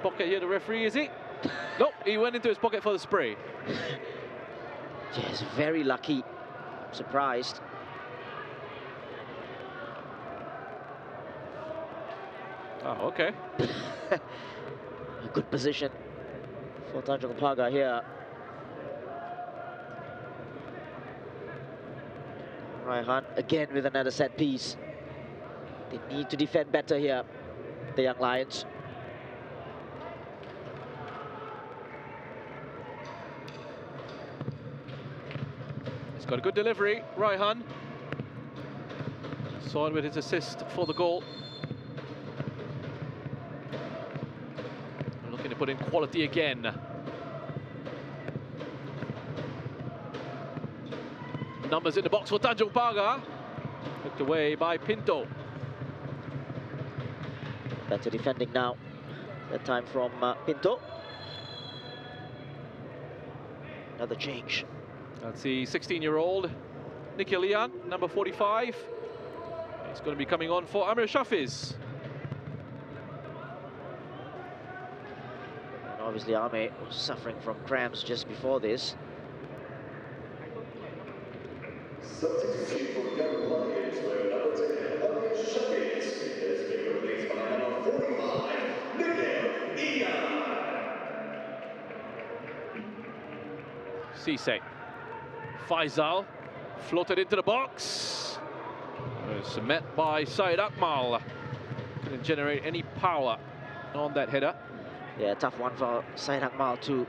pocket here, the referee, is he? Nope, he went into his pocket for the spray. Yes, very lucky. Surprised. Oh, okay. A good position for Tanjong Pagar here. Raihan again with another set piece. They need to defend better here, the young Lions. He's got a good delivery, Raihan. Saw it with his assist for the goal. Looking to put in quality again. Numbers in the box for Tanjong Pagar. Hooked away by Pinto. Better defending now. That time from Pinto. Another change. That's the 16-year-old Nikhil Lian, number 45. He's going to be coming on for Amir Shafiz. And obviously Amir was suffering from cramps just before this. Substitution for young Lions, where number 10, Amir Shafiz, has been replaced by number 45, Nikhil Lian. Cisse. Faisal floated into the box. It's met by Syed Akmal. Couldn't generate any power on that header. Yeah, tough one for Syed Akmal to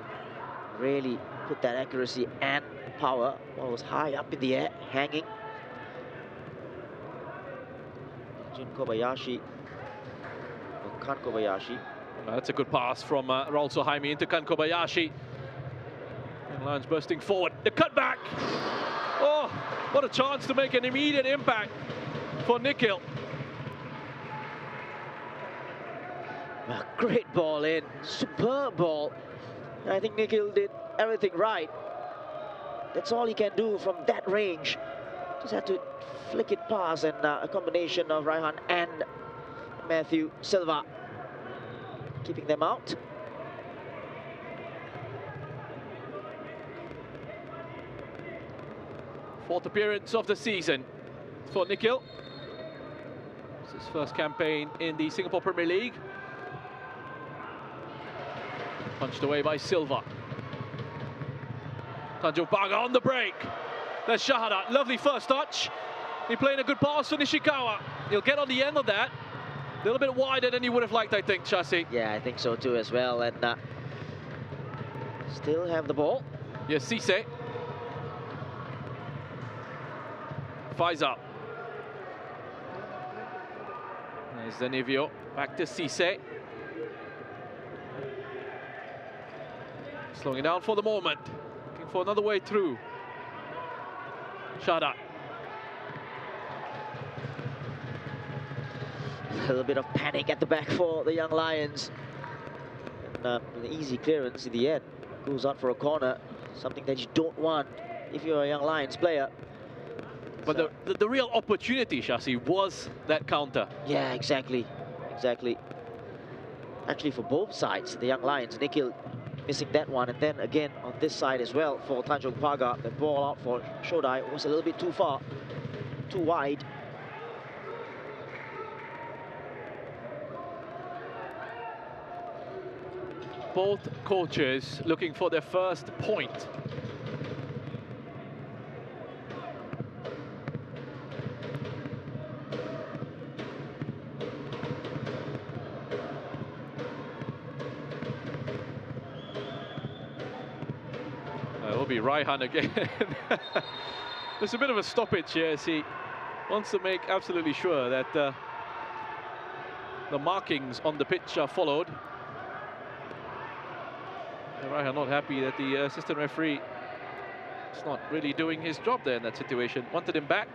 really put that accuracy and power. Ball was high up in the air, hanging. Jun Kobayashi, or Kan Kobayashi. That's a good pass from Raul Sohaimi into Kan Kobayashi. And Lions bursting forward. The cutback. Oh, what a chance to make an immediate impact for Nikhil. A great ball in, superb ball. I think Nikhil did everything right. That's all he can do from that range. Just had to flick it past, and a combination of Raihan and Matthew Silva keeping them out. Fourth appearance of the season for Nikhil. It's his first campaign in the Singapore Premier League. Punched away by Silva. Tanjong Pagar on the break. There's Shahada, lovely first touch. He's playing a good pass for Nishikawa. He'll get on the end of that. A little bit wider than he would have liked, I think, Chassis. Yeah, I think so too as well. And still have the ball. Yes, Cisse. Faisal. There's Zanivio. Back to Cisse. Slowing it down for the moment. Looking for another way through. Shada. A little bit of panic at the back for the young Lions. And an easy clearance in the end. Goes out for a corner. Something that you don't want if you're a young Lions player. But so, the real opportunity, Shasi, was that counter. Yeah, exactly. Exactly. Actually, for both sides, the young Lions, Nikhil missing that one, and then again on this side as well for Tanjong Pagar. The ball out for Shodai was a little bit too far, too wide. Both coaches looking for their first point. It will be Raihan again. There's a bit of a stoppage here as he wants to make absolutely sure that the markings on the pitch are followed. Raihan not happy that the assistant referee is not really doing his job there in that situation. Wanted him back.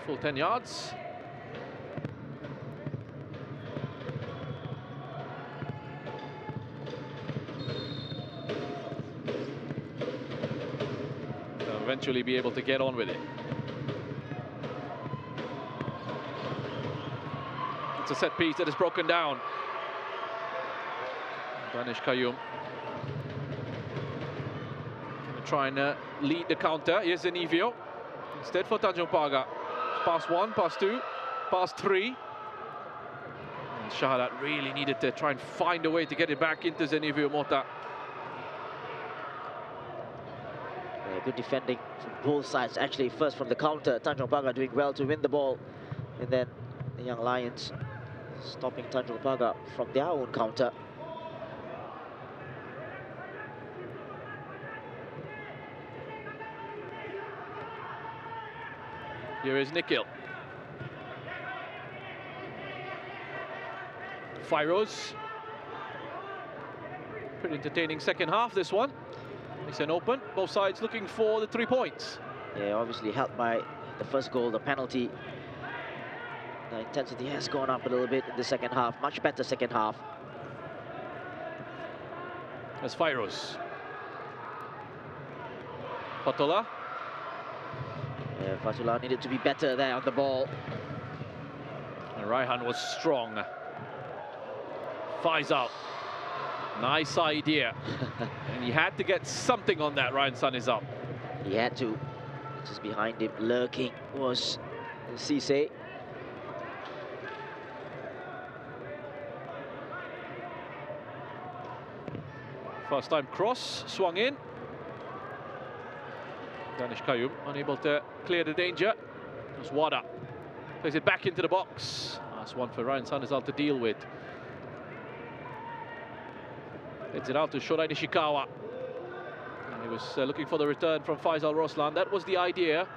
Full 10 yards. They'll eventually be able to get on with it. It's a set piece that is broken down. Danish Qayyum gonna try and lead the counter. Here's Zanivio. Instead for Tanjong Pagar. Pass one, pass two, pass three. And Shahadat really needed to try and find a way to get it back into Zanivio Mota. Yeah, good defending from both sides. Actually, first from the counter, Tanjong Pagar doing well to win the ball. And then the young Lions stopping Tanjong Pagar from their own counter. Here is Nikhil. Firos. Pretty entertaining second half, this one. It's an open. Both sides looking for the 3 points. Yeah, obviously helped by the first goal, the penalty. The intensity has gone up a little bit in the second half. Much better second half. As Firos. Patola. Yeah, Fatullah needed to be better there on the ball. And Raihan was strong. Faisal. Nice idea. And he had to get something on that. Ryan Sun is up. He had to. Just behind him, lurking, was Cisse. First time cross, swung in. Danish Qayyum unable to clear the danger. As Wada plays it back into the box. That's one for Ryan Sanizal to deal with. It's it out to Shorai Nishikawa. And he was looking for the return from Faisal Roslan. That was the idea.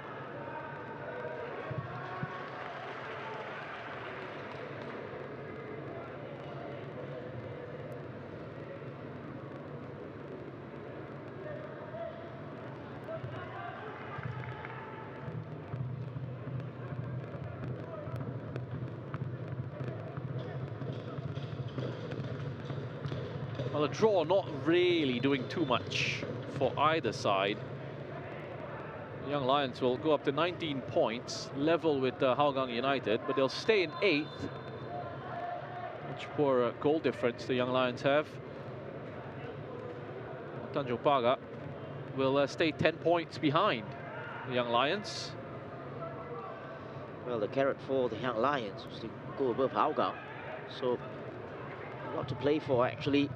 Well, a draw not really doing too much for either side. The Young Lions will go up to 19 points, level with Hougang United, but they'll stay in 8th. Much poor goal difference the Young Lions have. Tanjong Pagar will stay 10 points behind the Young Lions. Well, the carrot for the Young Lions was to go above Hougang. So, a lot to play for, actually.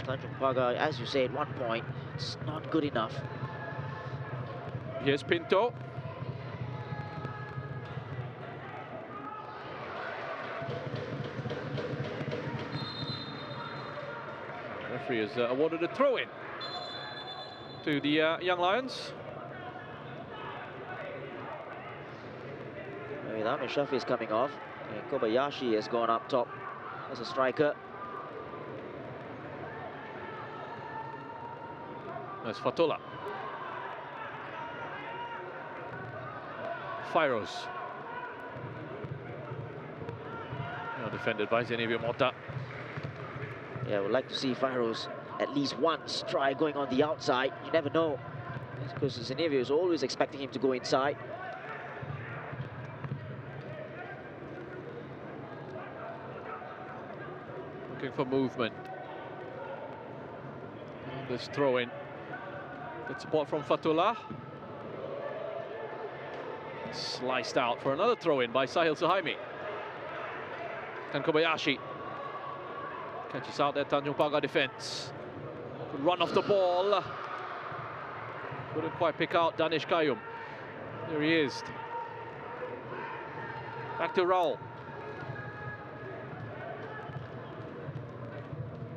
Tanjong Pagar, as you said, 1 point. It's not good enough. Here's Pinto. The referee has awarded a throw-in to the Young Lions. Ahmed Shafi is coming off, and Kobayashi has gone up top as a striker. That's Fatola. Firos. Now defended by Zenevio Mota. Yeah, I would like to see Firos at least once try going on the outside. You never know, because Zenevio is always expecting him to go inside. Looking for movement. This throw-in. Good support from Fatullah. Sliced out for another throw-in by Sahil Suhaimi. And Kobayashi catches out that Tanjong Pagar defense. Good run off the ball. Couldn't quite pick out Danish Kayum. There he is. Back to Raul.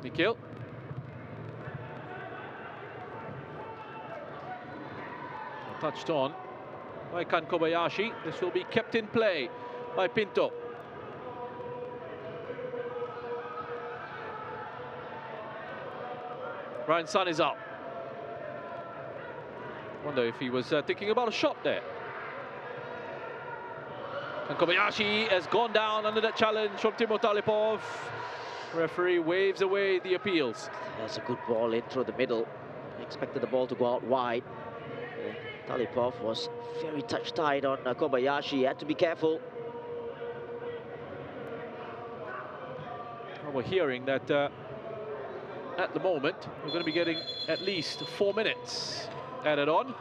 Nikhil. Touched on by Kan Kobayashi. This will be kept in play by Pinto. Ryan Sun is up. Wonder if he was thinking about a shot there. And Kobayashi has gone down under that challenge from Timur Talipov. Referee waves away the appeals. That's a good ball in through the middle. Expected the ball to go out wide. Talipov was very touch-tight on Kobayashi. He had to be careful. Well, we're hearing that at the moment we're going to be getting at least 4 minutes added on.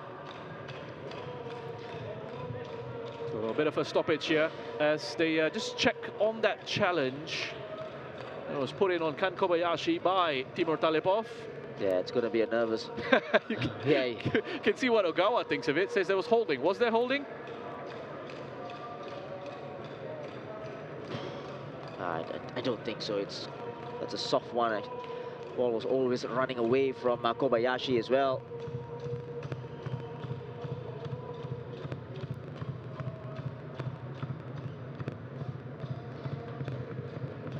So a bit of a stoppage here as they just check on that challenge. It was put in on Kan Kobayashi by Timur Talipov. Yeah, it's going to be a nervous. You can see what Ogawa thinks of it. Says there was holding. Was there holding? I don't think so. That's a soft one. Ball was always running away from Kobayashi as well.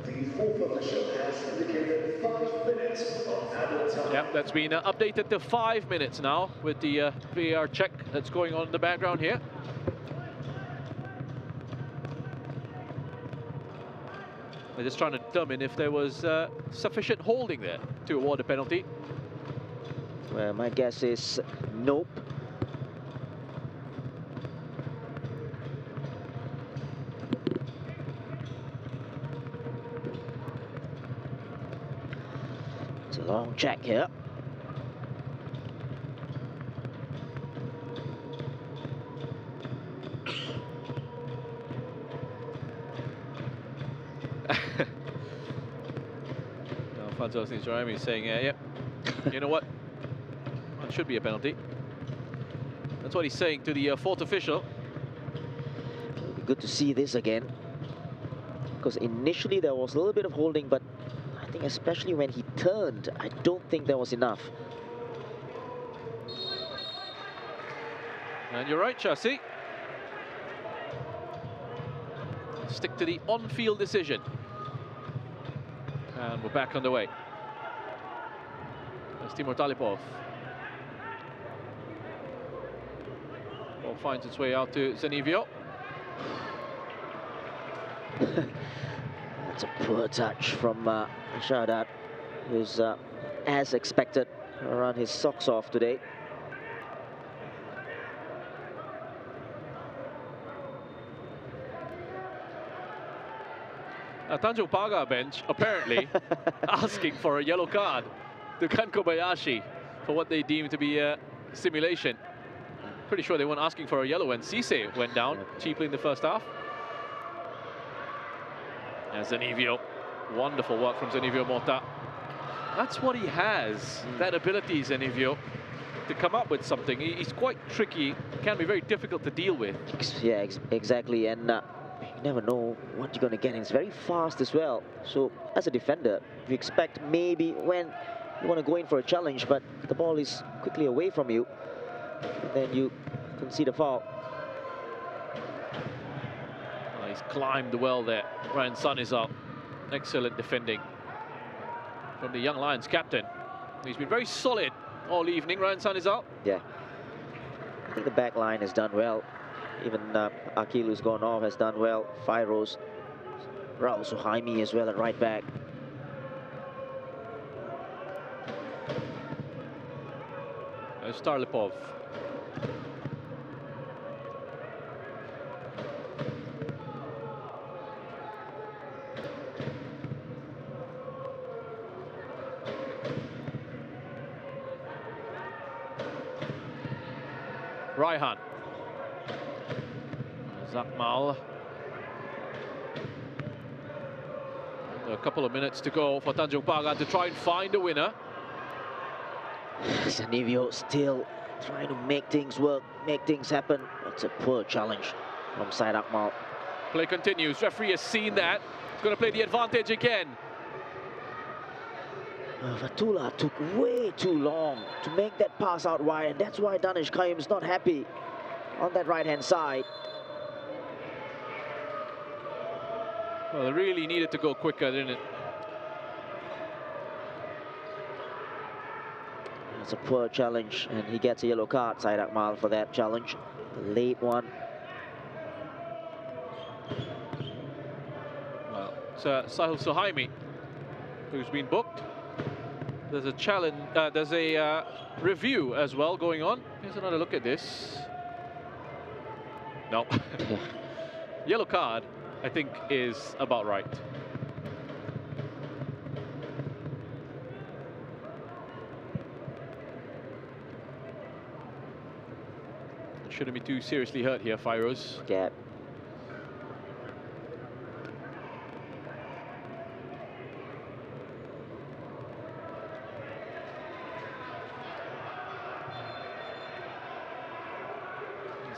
The fourth official has indicated 5 minutes of added time. Yeah, that's been updated to 5 minutes now with the VAR check that's going on in the background here. They're just trying to determine if there was sufficient holding there to award a penalty. Well, my guess is nope. It's a long check here. Alfonso Sinjarami saying, yep, you know what? It should be a penalty. That's what he's saying to the fourth official. Good to see this again. Because initially there was a little bit of holding, but I think especially when he turned, I don't think there was enough. And you're right, Chassis. Stick to the on-field decision. And we're back on the way. That's Timur Talipov. Ball finds its way out to Zenivio. That's a poor touch from Shahadat, who's, as expected, run his socks off today. Tanjong Pagar bench apparently asking for a yellow card to Kan Kobayashi for what they deem to be a simulation. Pretty sure they weren't asking for a yellow when Cisse went down cheaply in the first half. And Zenivio, wonderful work from Zenivio Mota. That's what he has, that ability, Zenivio, to come up with something. He's quite tricky, can be very difficult to deal with. Yeah, exactly, and you never know what you're going to get. And it's very fast as well. So as a defender, you expect maybe when you want to go in for a challenge, but the ball is quickly away from you, and then you concede a foul. Well, he's climbed well there. Ryan Sun is up. Excellent defending from the Young Lions captain. He's been very solid all evening. Ryan Sun is up. Yeah, I think the back line has done well. Even Akil, who's gone off, has done well. Fairoz, Raul Suhaimi as well at right back. There's Starlipov. Raihan. Zakmal. A couple of minutes to go for Tanjong Pagar to try and find a winner. Zenivio still trying to make things work, make things happen. It's a poor challenge from Syed Akmal. Play continues. Referee has seen that. He's going to play the advantage again. Fatullah took way too long to make that pass out wide, and that's why Danish Qayyum's not happy on that right-hand side. Well, they really needed to go quicker, didn't it? It's a poor challenge, and he gets a yellow card, Syed Akmal, for that challenge. A late one. Well, it's Sahil Suhaimi who's been booked. There's a challenge, there's a review as well going on. Here's another look at this. No. Yellow card, I think, is about right. Shouldn't be too seriously hurt here, Fairoz. Yeah.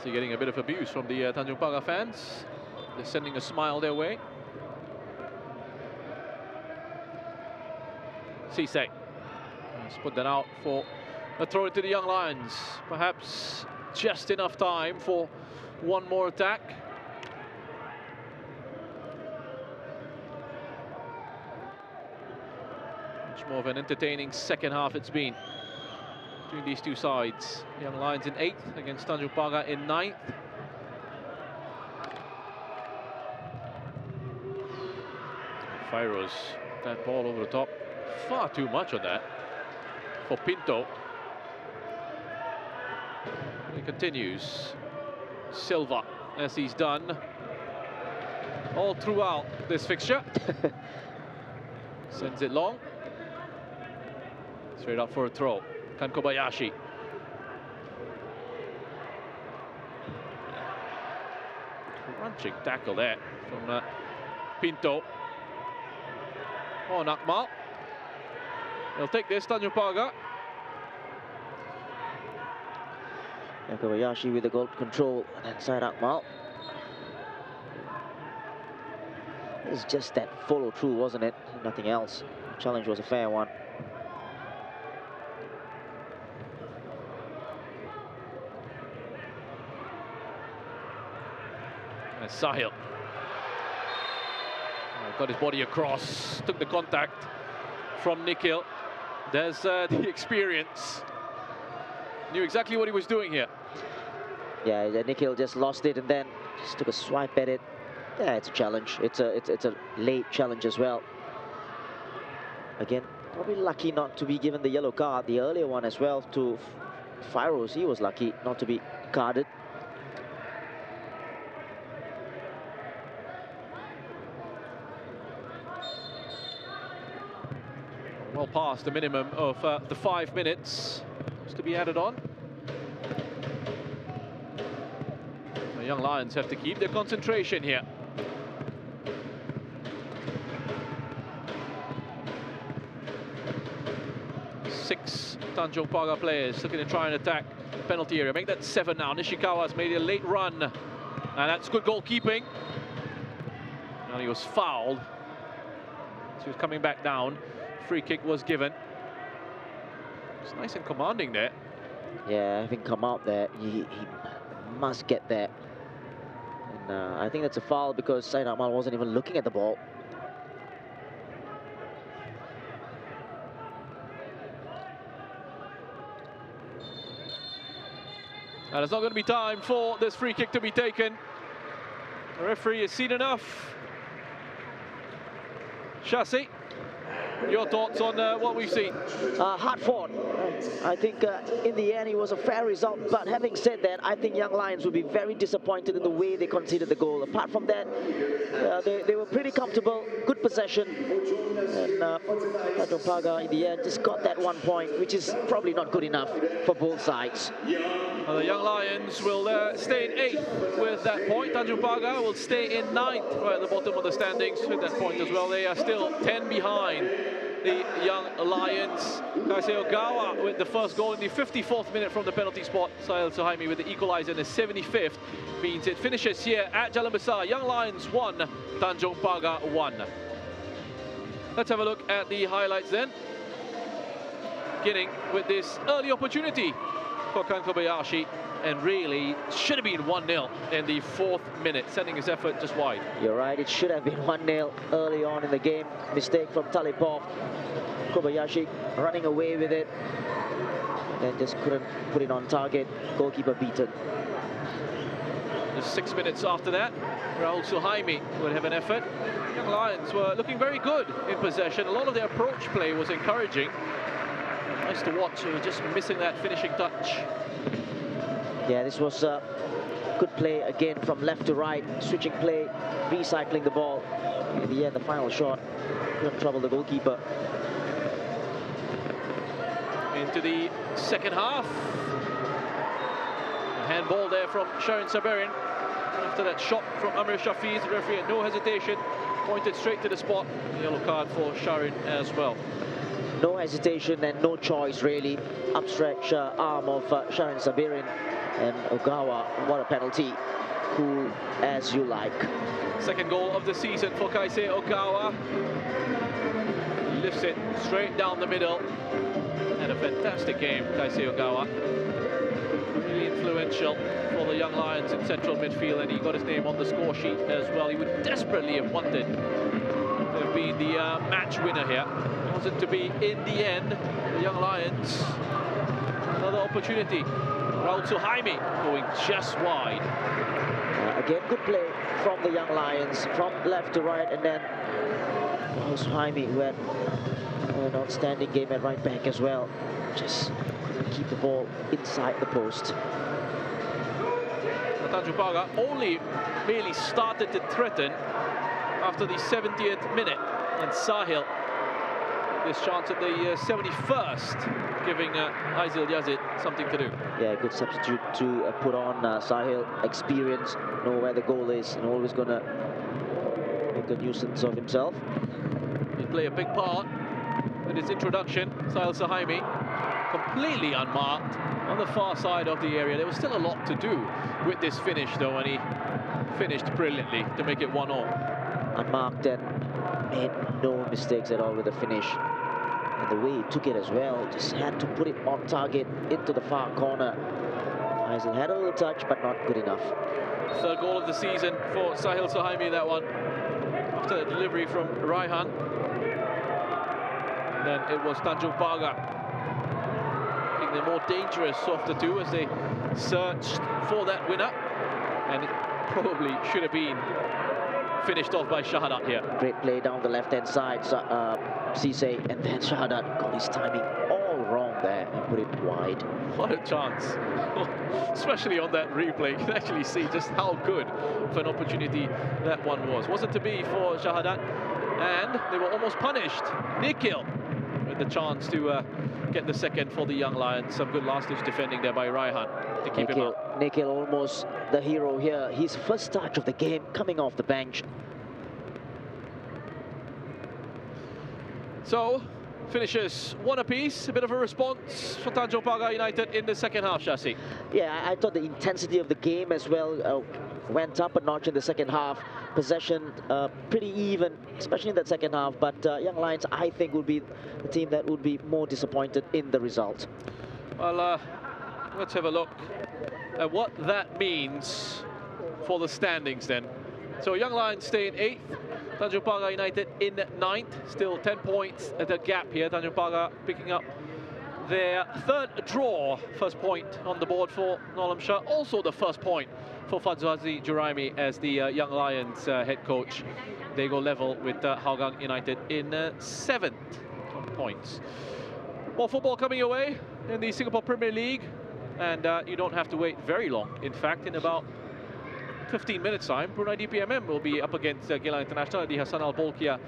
So getting a bit of abuse from the Tanjong Pagar fans. They're sending a smile their way. Cisse. Let's put that out for a throw into the Young Lions. Perhaps just enough time for one more attack. Much more of an entertaining second half it's been between these two sides. Young Lions in 8th against Tanjong Pagar in 9th. Fairoz, that ball over the top. Far too much on that for Pinto. He continues. Silva, as he's done all throughout this fixture. Sends it long. Straight up for a throw. Kan Kobayashi. Crunching tackle there from Pinto. On Akmal. They'll take this, Tanjong Pagar. Kobayashi with the goal control, and then Syed Akmal. It's just that follow through, wasn't it? Nothing else. Challenge was a fair one. And Sahil got his body across, took the contact from Nikhil. There's the experience. Knew exactly what he was doing here. Yeah, Nikhil just lost it and then just took a swipe at it. Yeah, it's a challenge. It's a late challenge as well. Again, probably lucky not to be given the yellow card. The earlier one as well to Firoz, he was lucky not to be carded. Well past the minimum of the 5 minutes to be added on. The young Lions have to keep their concentration here. Six Tanjong Pagar players looking to try and attack penalty area. Make that 7 now. Nishikawa's made a late run, and that's good goalkeeping. And he was fouled. So he was coming back down. Free kick was given. It's nice and commanding there. Yeah, having come out there, he must get there. And I think that's a foul because Said Amal wasn't even looking at the ball. And it's not going to be time for this free kick to be taken. The referee has seen enough. Shasi, your thoughts on what we've seen? Hard fought. I think in the end it was a fair result, but having said that, I think Young Lions would be very disappointed in the way they conceded the goal. Apart from that, they were pretty comfortable, good possession, and Tanjong Pagar in the end just got that 1 point, which is probably not good enough for both sides. Well, the Young Lions will stay in 8th with that point. Tanjong Pagar will stay in 9th, right at the bottom of the standings with that point as well. They are still 10 behind the Young Lions. Kaisei Ogawa with the first goal in the 54th minute from the penalty spot. Sahil Suhaimi with the equaliser in the 75th means it finishes here at Jalan Besar. Young Lions 1, Tanjong Pagar 1. Let's have a look at the highlights then. Beginning with this early opportunity for Kan Kobayashi, and really should have been 1-0 in the 4th minute, sending his effort just wide. You're right, it should have been 1-0 early on in the game. Mistake from Talipov. Kobayashi running away with it, and then just couldn't put it on target. Goalkeeper beaten. Just 6 minutes after that, Rahul Suhaimi would have an effort. Young Lions were looking very good in possession. A lot of their approach play was encouraging. Nice to watch, they were just missing that finishing touch. Yeah, this was good play again from left to right, switching play, recycling the ball. In the end, the final shot couldn't trouble the goalkeeper. Into the second half. A handball there from Sharon Saberin. After that shot from Amir Shafiz, the referee had no hesitation, pointed straight to the spot. A yellow card for Sharon as well. No hesitation and no choice really. Upstretch arm of Sharon Sabirin, and Ogawa, what a penalty. Cool as you like. Second goal of the season for Kaisei Ogawa. Lifts it straight down the middle. Had a fantastic game, Kaisei Ogawa. Really influential for the Young Lions in central midfield, and he got his name on the score sheet as well. He would desperately have wanted to have been the match winner here. It wasn't to be in the end. The Young Lions, another opportunity. Rahul Suhaimi going just wide. Again, good play from the Young Lions, from left to right, and then Rahul Suhaimi, who had an outstanding game at right back as well. Just couldn't keep the ball inside the post. Tanjong Pagar only really started to threaten after the 70th minute, and Sahil this chance at the 71st, giving Aizil Yazid something to do. Yeah, good substitute to put on Sahil. Experience, know where the goal is, and always gonna make a nuisance of himself. He'll play a big part in his introduction. Sahil Suhaimi completely unmarked on the far side of the area. There was still a lot to do with this finish though, and he finished brilliantly to make it 1-0. unmarked and made no mistakes at all with the finish. And the way he took it as well, just had to put it on target into the far corner. Faisal had a little touch, but not good enough. Third goal of the season for Sahil Suhaimi, that one. After a delivery from Raihan. Then it was Tanjong Pagar. I think they're more dangerous of the two as they searched for that winner. And it probably should have been finished off by Shahadat here. Great play down the left-hand side, Cisse, and then Shahadat got his timing all wrong there and put it wide. What a chance. Especially on that replay, you can actually see just how good of an opportunity that one was. Wasn't to be for Shahadat, and they were almost punished. Nikhil with the chance to get the second for the Young Lions. Some good last-ditch defending there by Raihan to keep him up. Nikhil almost the hero here. His first touch of the game coming off the bench. So, finishes one apiece. A bit of a response for Tanjong Pagar United in the second half, Shasi. Yeah, I thought the intensity of the game as well went up a notch in the second half. Possession pretty even, especially in that second half. But Young Lions, I think, would be the team that would be more disappointed in the result. Well, let's have a look at what that means for the standings then. So Young Lions stay in 8th, Tanjong Pagar United in 9th, still 10 points at the gap here. Tanjong Pagar picking up their third draw, first point on the board for Nolam Shah. Also the first point for Fadzwazi Juraimi as the Young Lions head coach. They go level with Hougang United in 7th points. More football coming your way in the Singapore Premier League, and you don't have to wait very long. In fact, in about 15 minutes time, Brunei DPMM will be up against Geylang International at the Hassan Al Bolkiah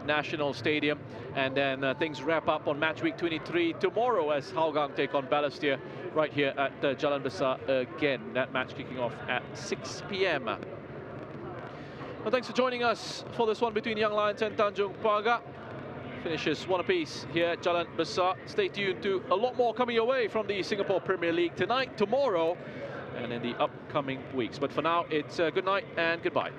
National Stadium, and then things wrap up on match week 23 tomorrow as Hougang take on Balestier right here at Jalan Besar again. That match kicking off at 6 p.m. Well, thanks for joining us for this one between Young Lions and Tanjong Pagar. Finishes one apiece here at Jalan Besar. Stay tuned to a lot more coming your way from the Singapore Premier League tonight, tomorrow, and in the upcoming weeks. But for now, it's good night and goodbye.